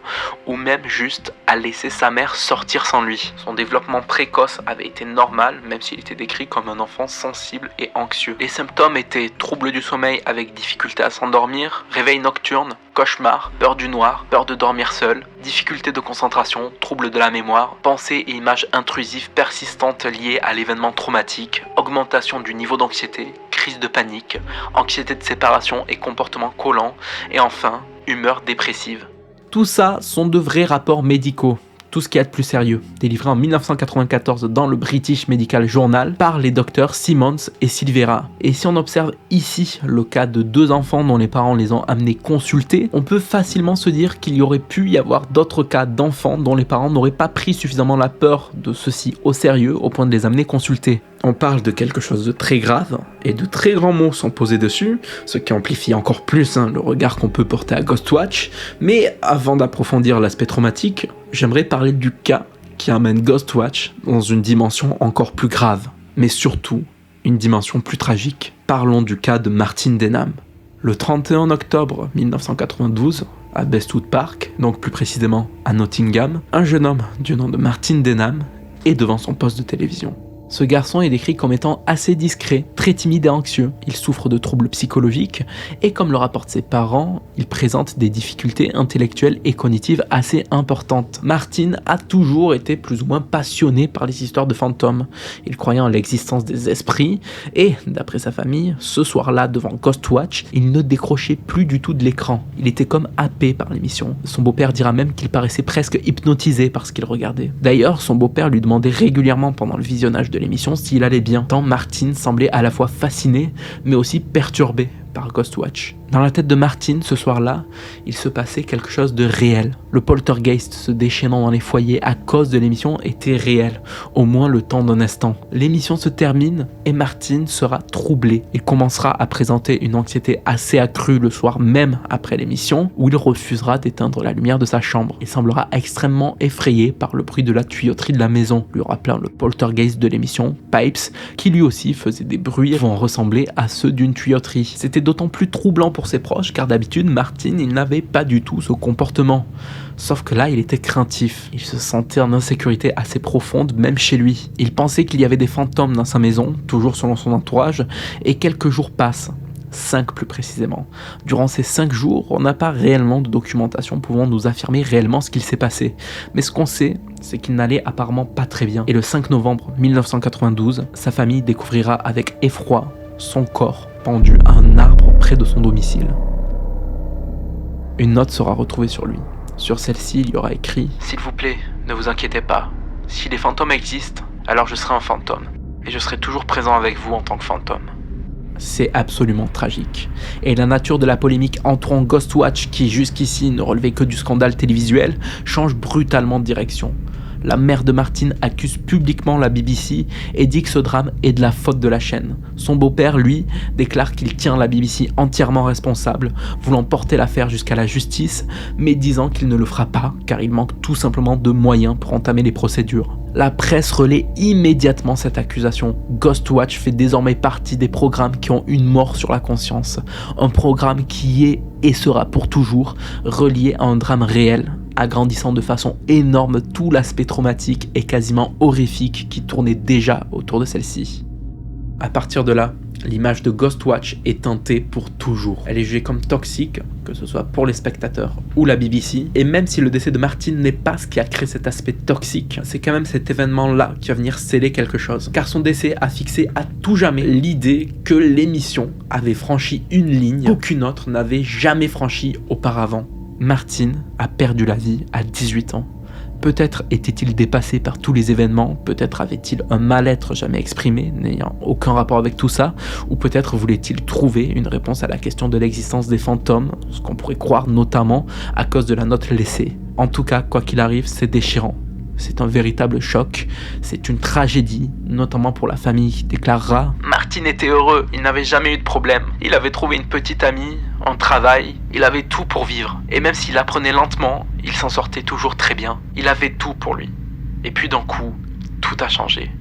ou même juste à laisser sa mère sortir sans lui. Son développement précoce avait été normal, même s'il était décrit comme un enfant sensible et anxieux. Les symptômes étaient troubles du sommeil avec difficulté à s'endormir, réveil nocturne, cauchemars, peur du noir, peur de dormir seul, difficulté de concentration, troubles de la mémoire, pensées et images intrusives persistantes liées à l'événement traumatique, augmentation du niveau d'anxiété, crise de panique, anxiété de séparation et comportements collants, et enfin, humeur dépressive. Tout ça sont de vrais rapports médicaux. Tout ce qu'il y a de plus sérieux, délivré en 1994 dans le British Medical Journal par les docteurs Simmons et Silvera. Et si on observe ici le cas de 2 enfants dont les parents les ont amenés consulter, on peut facilement se dire qu'il y aurait pu y avoir d'autres cas d'enfants dont les parents n'auraient pas pris suffisamment la peur de ceux-ci au sérieux au point de les amener consulter. On parle de quelque chose de très grave, et de très grands mots sont posés dessus, ce qui amplifie encore plus le regard qu'on peut porter à Ghostwatch, mais avant d'approfondir l'aspect traumatique, j'aimerais parler du cas qui amène Ghostwatch dans une dimension encore plus grave, mais surtout une dimension plus tragique. Parlons du cas de Martin Denham. Le 31 octobre 1992, à Bestwood Park, donc plus précisément à Nottingham, un jeune homme du nom de Martin Denham est devant son poste de télévision. Ce garçon est décrit comme étant assez discret, très timide et anxieux. Il souffre de troubles psychologiques et comme le rapportent ses parents, il présente des difficultés intellectuelles et cognitives assez importantes. Martin a toujours été plus ou moins passionné par les histoires de fantômes. Il croyait en l'existence des esprits et, d'après sa famille, ce soir-là devant Ghostwatch, il ne décrochait plus du tout de l'écran. Il était comme happé par l'émission. Son beau-père dira même qu'il paraissait presque hypnotisé par ce qu'il regardait. D'ailleurs, son beau-père lui demandait régulièrement pendant le visionnage de l'émission s'il allait bien, tant Martin semblait à la fois fasciné mais aussi perturbé par Ghostwatch. Dans la tête de Martin, ce soir-là, il se passait quelque chose de réel. Le poltergeist se déchaînant dans les foyers à cause de l'émission était réel, au moins le temps d'un instant. L'émission se termine et Martin sera troublé. Il commencera à présenter une anxiété assez accrue le soir même après l'émission, où il refusera d'éteindre la lumière de sa chambre. Il semblera extrêmement effrayé par le bruit de la tuyauterie de la maison, lui rappelant le poltergeist de l'émission Pipes, qui lui aussi faisait des bruits qui vont ressembler à ceux d'une tuyauterie. C'était d'autant plus troublant pour ses proches car d'habitude Martin il n'avait pas du tout ce comportement. Sauf que là il était craintif, il se sentait en insécurité assez profonde même chez lui. Il pensait qu'il y avait des fantômes dans sa maison, toujours selon son entourage, et quelques jours passent. 5 plus précisément. Durant ces 5 jours, on n'a pas réellement de documentation pouvant nous affirmer réellement ce qu'il s'est passé. Mais ce qu'on sait, c'est qu'il n'allait apparemment pas très bien. Et le 5 novembre 1992, sa famille découvrira avec effroi son corps pendu à un arbre près de son domicile. Une note sera retrouvée sur lui. Sur celle-ci, il y aura écrit « S'il vous plaît, ne vous inquiétez pas. Si les fantômes existent, alors je serai un fantôme. Et je serai toujours présent avec vous en tant que fantôme. » C'est absolument tragique. Et la nature de la polémique entourant Ghostwatch, qui jusqu'ici ne relevait que du scandale télévisuel, change brutalement de direction. La mère de Martin accuse publiquement la BBC et dit que ce drame est de la faute de la chaîne. Son beau-père, lui, déclare qu'il tient la BBC entièrement responsable, voulant porter l'affaire jusqu'à la justice, mais disant qu'il ne le fera pas car il manque tout simplement de moyens pour entamer les procédures. La presse relaie immédiatement cette accusation. Ghostwatch fait désormais partie des programmes qui ont une mort sur la conscience. Un programme qui est et sera pour toujours relié à un drame réel agrandissant de façon énorme tout l'aspect traumatique et quasiment horrifique qui tournait déjà autour de celle-ci. À partir de là, l'image de Ghostwatch est teintée pour toujours. Elle est jugée comme toxique, que ce soit pour les spectateurs ou la BBC, et même si le décès de Martin n'est pas ce qui a créé cet aspect toxique, c'est quand même cet événement-là qui va venir sceller quelque chose. Car son décès a fixé à tout jamais l'idée que l'émission avait franchi une ligne qu'aucune autre n'avait jamais franchie auparavant. Martin a perdu la vie à 18 ans. Peut-être était-il dépassé par tous les événements, peut-être avait-il un mal-être jamais exprimé, n'ayant aucun rapport avec tout ça, ou peut-être voulait-il trouver une réponse à la question de l'existence des fantômes, ce qu'on pourrait croire notamment à cause de la note laissée. En tout cas, quoi qu'il arrive, c'est déchirant. C'est un véritable choc, c'est une tragédie, notamment pour la famille qui déclarera « Martin était heureux, il n'avait jamais eu de problème. Il avait trouvé une petite amie, un travail, il avait tout pour vivre. Et même s'il apprenait lentement, il s'en sortait toujours très bien. Il avait tout pour lui. Et puis d'un coup, tout a changé. »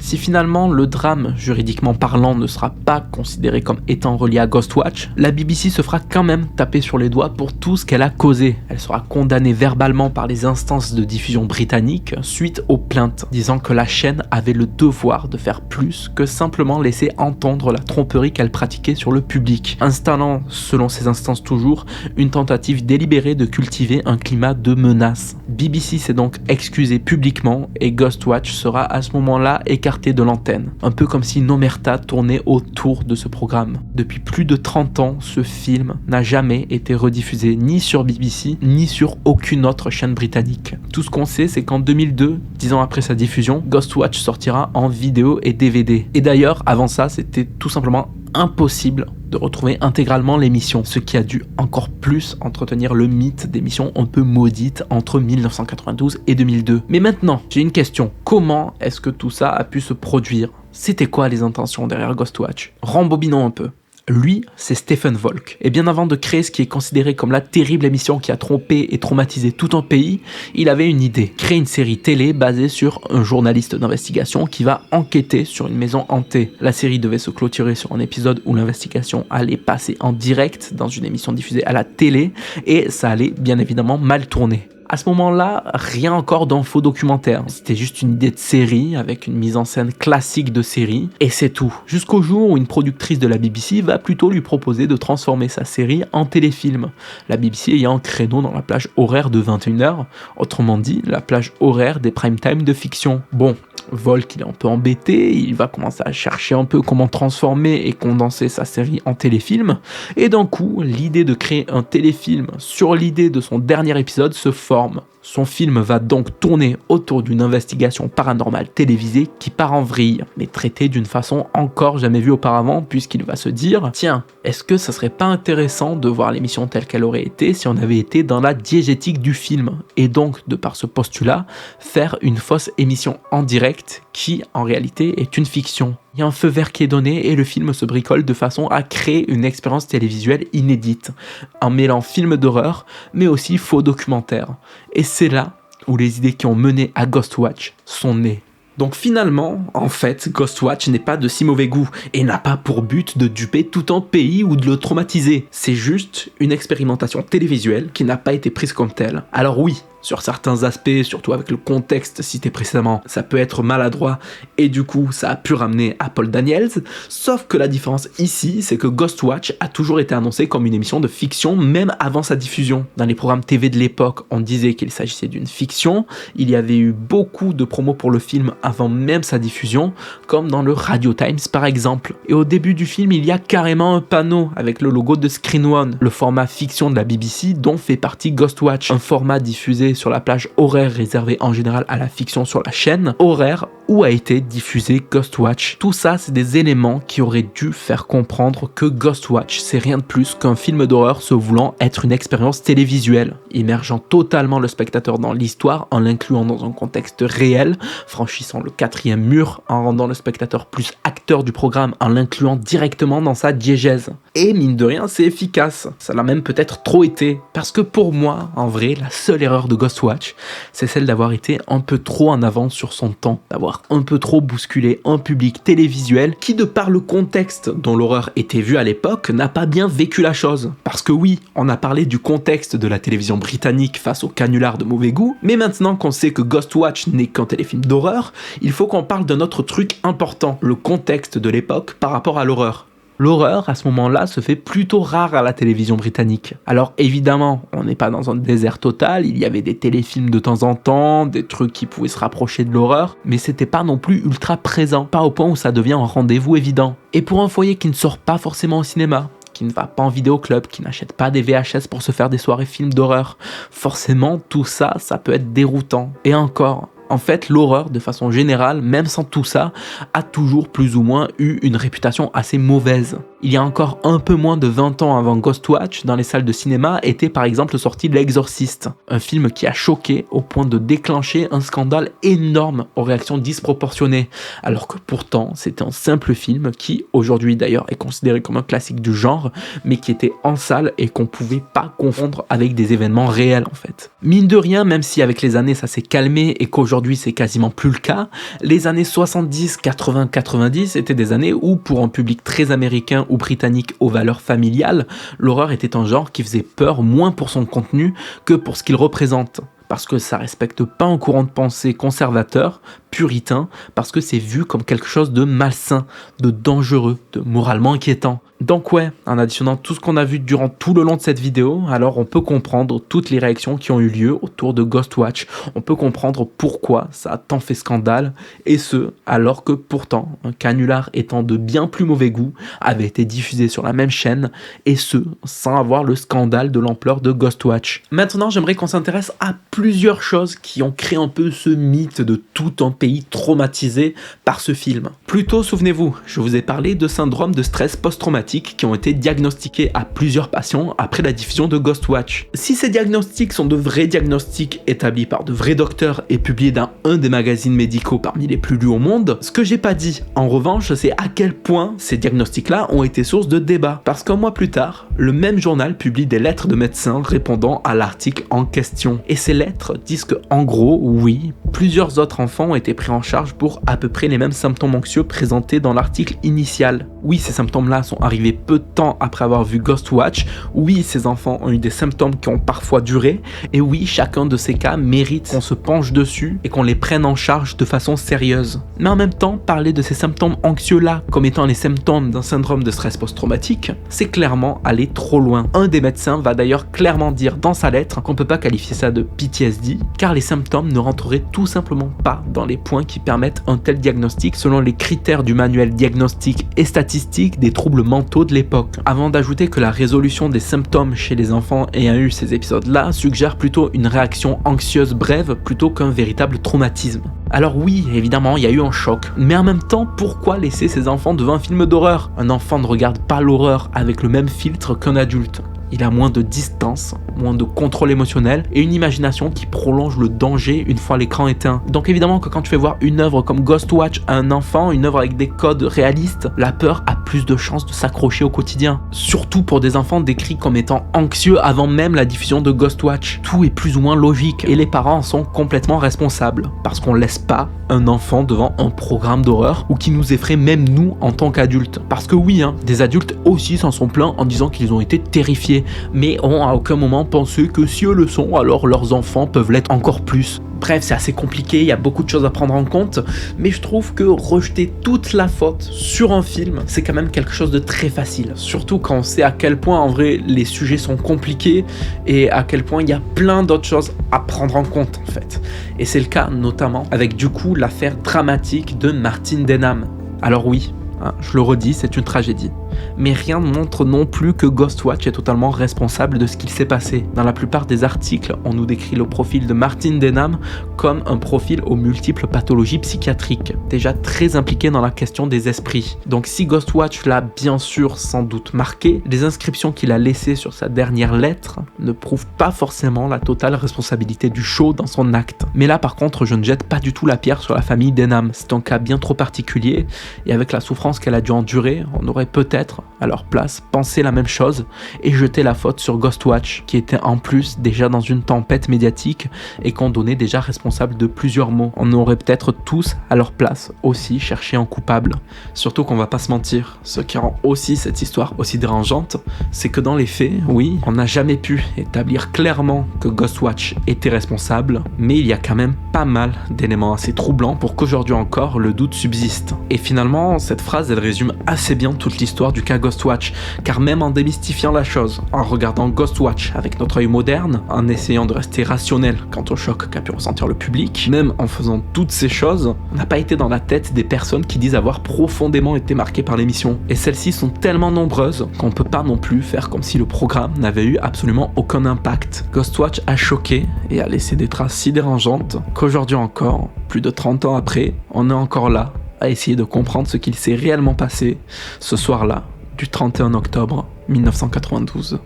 Si finalement le drame, juridiquement parlant, ne sera pas considéré comme étant relié à Ghostwatch, la BBC se fera quand même taper sur les doigts pour tout ce qu'elle a causé. Elle sera condamnée verbalement par les instances de diffusion britanniques suite aux plaintes, disant que la chaîne avait le devoir de faire plus que simplement laisser entendre la tromperie qu'elle pratiquait sur le public, installant, selon ces instances toujours, une tentative délibérée de cultiver un climat de menace. BBC s'est donc excusé publiquement et Ghostwatch sera à ce moment-là écarté de l'antenne, un peu comme si Nomerta tournait autour de ce programme. Depuis plus de 30 ans, ce film n'a jamais été rediffusé ni sur BBC, ni sur aucune autre chaîne britannique. Tout ce qu'on sait, c'est qu'en 2002, 10 ans après sa diffusion, Ghostwatch sortira en vidéo et DVD. Et d'ailleurs, avant ça, c'était tout simplement impossible de retrouver intégralement l'émission, ce qui a dû encore plus entretenir le mythe d'émissions un peu maudites entre 1992 et 2002. Mais maintenant, j'ai une question. Comment est-ce que tout ça a pu se produire? C'était quoi les intentions derrière Ghostwatch? Rembobinons un peu. Lui, c'est Stephen Volk. Et bien avant de créer ce qui est considéré comme la terrible émission qui a trompé et traumatisé tout un pays, il avait une idée. Créer une série télé basée sur un journaliste d'investigation qui va enquêter sur une maison hantée. La série devait se clôturer sur un épisode où l'investigation allait passer en direct dans une émission diffusée à la télé et ça allait bien évidemment mal tourner. À ce moment-là, rien encore d'infos documentaires. C'était juste une idée de série avec une mise en scène classique de série et c'est tout. Jusqu'au jour où une productrice de la BBC va plutôt lui proposer de transformer sa série en téléfilm. La BBC ayant un créneau dans la plage horaire de 21h, autrement dit la plage horaire des prime time de fiction. Bon, Volk il est un peu embêté, il va commencer à chercher un peu comment transformer et condenser sa série en téléfilm, et d'un coup, l'idée de créer un téléfilm sur l'idée de son dernier épisode se forme. Son film va donc tourner autour d'une investigation paranormale télévisée qui part en vrille, mais traitée d'une façon encore jamais vue auparavant, puisqu'il va se dire « Tiens, est-ce que ça serait pas intéressant de voir l'émission telle qu'elle aurait été si on avait été dans la diégétique du film ?» Et donc, de par ce postulat, faire une fausse émission en direct qui, en réalité, est une fiction. Il y a un feu vert qui est donné et le film se bricole de façon à créer une expérience télévisuelle inédite, en mêlant film d'horreur, mais aussi faux documentaire. Et c'est là où les idées qui ont mené à Ghostwatch sont nées. Donc finalement, en fait, Ghostwatch n'est pas de si mauvais goût et n'a pas pour but de duper tout un pays ou de le traumatiser. C'est juste une expérimentation télévisuelle qui n'a pas été prise comme telle. Alors oui, sur certains aspects, surtout avec le contexte cité précédemment, ça peut être maladroit et du coup ça a pu ramener à Paul Daniels, sauf que la différence ici, c'est que Ghostwatch a toujours été annoncé comme une émission de fiction même avant sa diffusion. Dans les programmes TV de l'époque, on disait qu'il s'agissait d'une fiction, il y avait eu beaucoup de promos pour le film avant même sa diffusion, comme dans le Radio Times par exemple. Et au début du film, il y a carrément un panneau avec le logo de Screen One, le format fiction de la BBC dont fait partie Ghostwatch, un format diffusé sur la plage horaire réservée en général à la fiction sur la chaîne, horaire où a été diffusé Ghostwatch. Tout ça, c'est des éléments qui auraient dû faire comprendre que Ghostwatch, c'est rien de plus qu'un film d'horreur se voulant être une expérience télévisuelle, immergeant totalement le spectateur dans l'histoire en l'incluant dans un contexte réel, franchissant le 4e mur, en rendant le spectateur plus acteur du programme, en l'incluant directement dans sa diégèse. Et mine de rien, c'est efficace. Ça l'a même peut-être trop été, parce que pour moi, en vrai, la seule erreur de Ghostwatch, c'est celle d'avoir été un peu trop en avance sur son temps, d'avoir un peu trop bousculé un public télévisuel qui, de par le contexte dont l'horreur était vue à l'époque, n'a pas bien vécu la chose. Parce que oui, on a parlé du contexte de la télévision britannique face aux canulars de mauvais goût, mais maintenant qu'on sait que Ghostwatch n'est qu'un téléfilm d'horreur, il faut qu'on parle d'un autre truc important, le contexte de l'époque par rapport à l'horreur. L'horreur, à ce moment-là, se fait plutôt rare à la télévision britannique. Alors évidemment, on n'est pas dans un désert total, il y avait des téléfilms de temps en temps, des trucs qui pouvaient se rapprocher de l'horreur, mais c'était pas non plus ultra présent, pas au point où ça devient un rendez-vous évident. Et pour un foyer qui ne sort pas forcément au cinéma, qui ne va pas en vidéoclub, qui n'achète pas des VHS pour se faire des soirées films d'horreur, forcément tout ça, ça peut être déroutant. Et encore, en fait, l'horreur, de façon générale, même sans tout ça, a toujours plus ou moins eu une réputation assez mauvaise. Il y a encore un peu moins de 20 ans avant Ghostwatch, dans les salles de cinéma, était par exemple sorti L'Exorciste, un film qui a choqué au point de déclencher un scandale énorme aux réactions disproportionnées, alors que pourtant c'était un simple film qui, aujourd'hui d'ailleurs, est considéré comme un classique du genre, mais qui était en salle et qu'on pouvait pas confondre avec des événements réels en fait. Mine de rien, même si avec les années ça s'est calmé et qu'aujourd'hui c'est quasiment plus le cas, les années 70, 80, 90 étaient des années où, pour un public très américain ou britannique aux valeurs familiales, l'horreur était un genre qui faisait peur moins pour son contenu que pour ce qu'il représente. Parce que ça respecte pas un courant de pensée conservateur, puritain, parce que c'est vu comme quelque chose de malsain, de dangereux, de moralement inquiétant. Donc ouais, en additionnant tout ce qu'on a vu durant tout le long de cette vidéo, alors on peut comprendre toutes les réactions qui ont eu lieu autour de Ghostwatch, on peut comprendre pourquoi ça a tant fait scandale, et ce, alors que pourtant, un canular étant de bien plus mauvais goût, avait été diffusé sur la même chaîne, et ce, sans avoir le scandale de l'ampleur de Ghostwatch. Maintenant, j'aimerais qu'on s'intéresse à plusieurs choses qui ont créé un peu ce mythe de tout un pays traumatisé par ce film. Plutôt, souvenez-vous, je vous ai parlé de syndrome de stress post-traumatique qui ont été diagnostiqués à plusieurs patients après la diffusion de Ghostwatch. Si ces diagnostics sont de vrais diagnostics établis par de vrais docteurs et publiés dans un des magazines médicaux parmi les plus lus au monde, ce que j'ai pas dit, en revanche, c'est à quel point ces diagnostics-là ont été source de débat. Parce qu'un mois plus tard, le même journal publie des lettres de médecins répondant à l'article en question. Et ces lettres disent que, en gros, oui, plusieurs autres enfants ont été pris en charge pour à peu près les mêmes symptômes anxieux présentés dans l'article initial. Oui, ces symptômes-là sont arrivés peu de temps après avoir vu Ghostwatch. Oui, ces enfants ont eu des symptômes qui ont parfois duré. Et oui, chacun de ces cas mérite qu'on se penche dessus et qu'on les prenne en charge de façon sérieuse. Mais en même temps, parler de ces symptômes anxieux-là comme étant les symptômes d'un syndrome de stress post-traumatique, c'est clairement aller trop loin. Un des médecins va d'ailleurs clairement dire dans sa lettre qu'on peut pas qualifier ça de PTSD, car les symptômes ne rentreraient tout simplement pas dans les points qui permettent un tel diagnostic selon les critères du manuel diagnostique et statistique des troubles mentaux de l'époque. Avant d'ajouter que la résolution des symptômes chez les enfants ayant eu ces épisodes-là suggère plutôt une réaction anxieuse brève plutôt qu'un véritable traumatisme. Alors oui, évidemment, il y a eu un choc, mais en même temps, pourquoi laisser ces enfants devant un film d'horreur ? Un enfant ne regarde pas l'horreur avec le même filtre qu'un adulte. Il a moins de distance, moins de contrôle émotionnel et une imagination qui prolonge le danger une fois l'écran éteint. Donc évidemment que quand tu fais voir une œuvre comme Ghostwatch à un enfant, une œuvre avec des codes réalistes, la peur a plus de chances de s'accrocher au quotidien. Surtout pour des enfants décrits comme étant anxieux avant même la diffusion de Ghostwatch. Tout est plus ou moins logique et les parents en sont complètement responsables parce qu'on laisse pas un enfant devant un programme d'horreur ou qui nous effraie même nous en tant qu'adultes. Parce que oui, des adultes aussi s'en sont plaints en disant qu'ils ont été terrifiés, mais ont à aucun moment pensé que si eux le sont, alors leurs enfants peuvent l'être encore plus. Bref, c'est assez compliqué, il y a beaucoup de choses à prendre en compte, mais je trouve que rejeter toute la faute sur un film, c'est quand même quelque chose de très facile. Surtout quand on sait à quel point en vrai les sujets sont compliqués et à quel point il y a plein d'autres choses à prendre en compte en fait. Et c'est le cas notamment avec du coup l'affaire dramatique de Martin Denham. Alors oui, je le redis, c'est une tragédie. Mais rien ne montre non plus que Ghostwatch est totalement responsable de ce qu'il s'est passé. Dans la plupart des articles, on nous décrit le profil de Martin Denham comme un profil aux multiples pathologies psychiatriques, déjà très impliqué dans la question des esprits. Donc si Ghostwatch l'a bien sûr sans doute marqué, les inscriptions qu'il a laissées sur sa dernière lettre ne prouvent pas forcément la totale responsabilité du show dans son acte. Mais là par contre, je ne jette pas du tout la pierre sur la famille Denham. C'est un cas bien trop particulier et avec la souffrance qu'elle a dû endurer, on aurait peut-être être à leur place pensaient la même chose et jetaient la faute sur Ghostwatch, qui était en plus déjà dans une tempête médiatique et qu'on donnait déjà responsable de plusieurs maux. On aurait peut-être tous à leur place aussi cherché un coupable. Surtout qu'on va pas se mentir, ce qui rend aussi cette histoire aussi dérangeante, c'est que dans les faits, oui, on n'a jamais pu établir clairement que Ghostwatch était responsable, mais il y a quand même pas mal d'éléments assez troublants pour qu'aujourd'hui encore le doute subsiste. Et finalement, cette phrase elle résume assez bien toute l'histoire du cas Ghostwatch, car même en démystifiant la chose, en regardant Ghostwatch avec notre œil moderne, en essayant de rester rationnel quant au choc qu'a pu ressentir le public, même en faisant toutes ces choses, on n'a pas été dans la tête des personnes qui disent avoir profondément été marquées par l'émission. Et celles-ci sont tellement nombreuses qu'on peut pas non plus faire comme si le programme n'avait eu absolument aucun impact. Ghostwatch a choqué et a laissé des traces si dérangeantes qu'aujourd'hui encore, plus de 30 ans après, on est encore là à essayer de comprendre ce qu'il s'est réellement passé ce soir-là du 31 octobre 1992.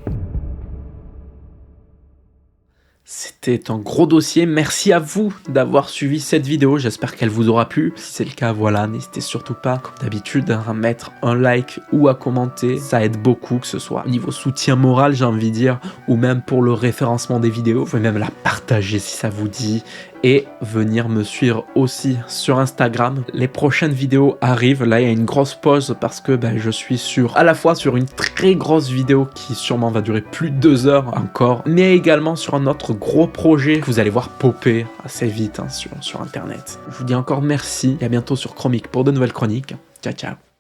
C'était un gros dossier, merci à vous d'avoir suivi cette vidéo, j'espère qu'elle vous aura plu. Si c'est le cas, voilà, n'hésitez surtout pas, comme d'habitude, à mettre un like ou à commenter, ça aide beaucoup, que ce soit au niveau soutien moral, j'ai envie de dire, ou même pour le référencement des vidéos. Vous pouvez même la partager si ça vous dit, et venir me suivre aussi sur Instagram. Les prochaines vidéos arrivent, là il y a une grosse pause parce que je suis à la fois sur une très grosse vidéo qui sûrement va durer plus de 2 heures encore, mais également sur un autre gros projet que vous allez voir popper assez vite sur internet. Je vous dis encore merci et à bientôt sur Chromique pour de nouvelles chroniques. Ciao ciao.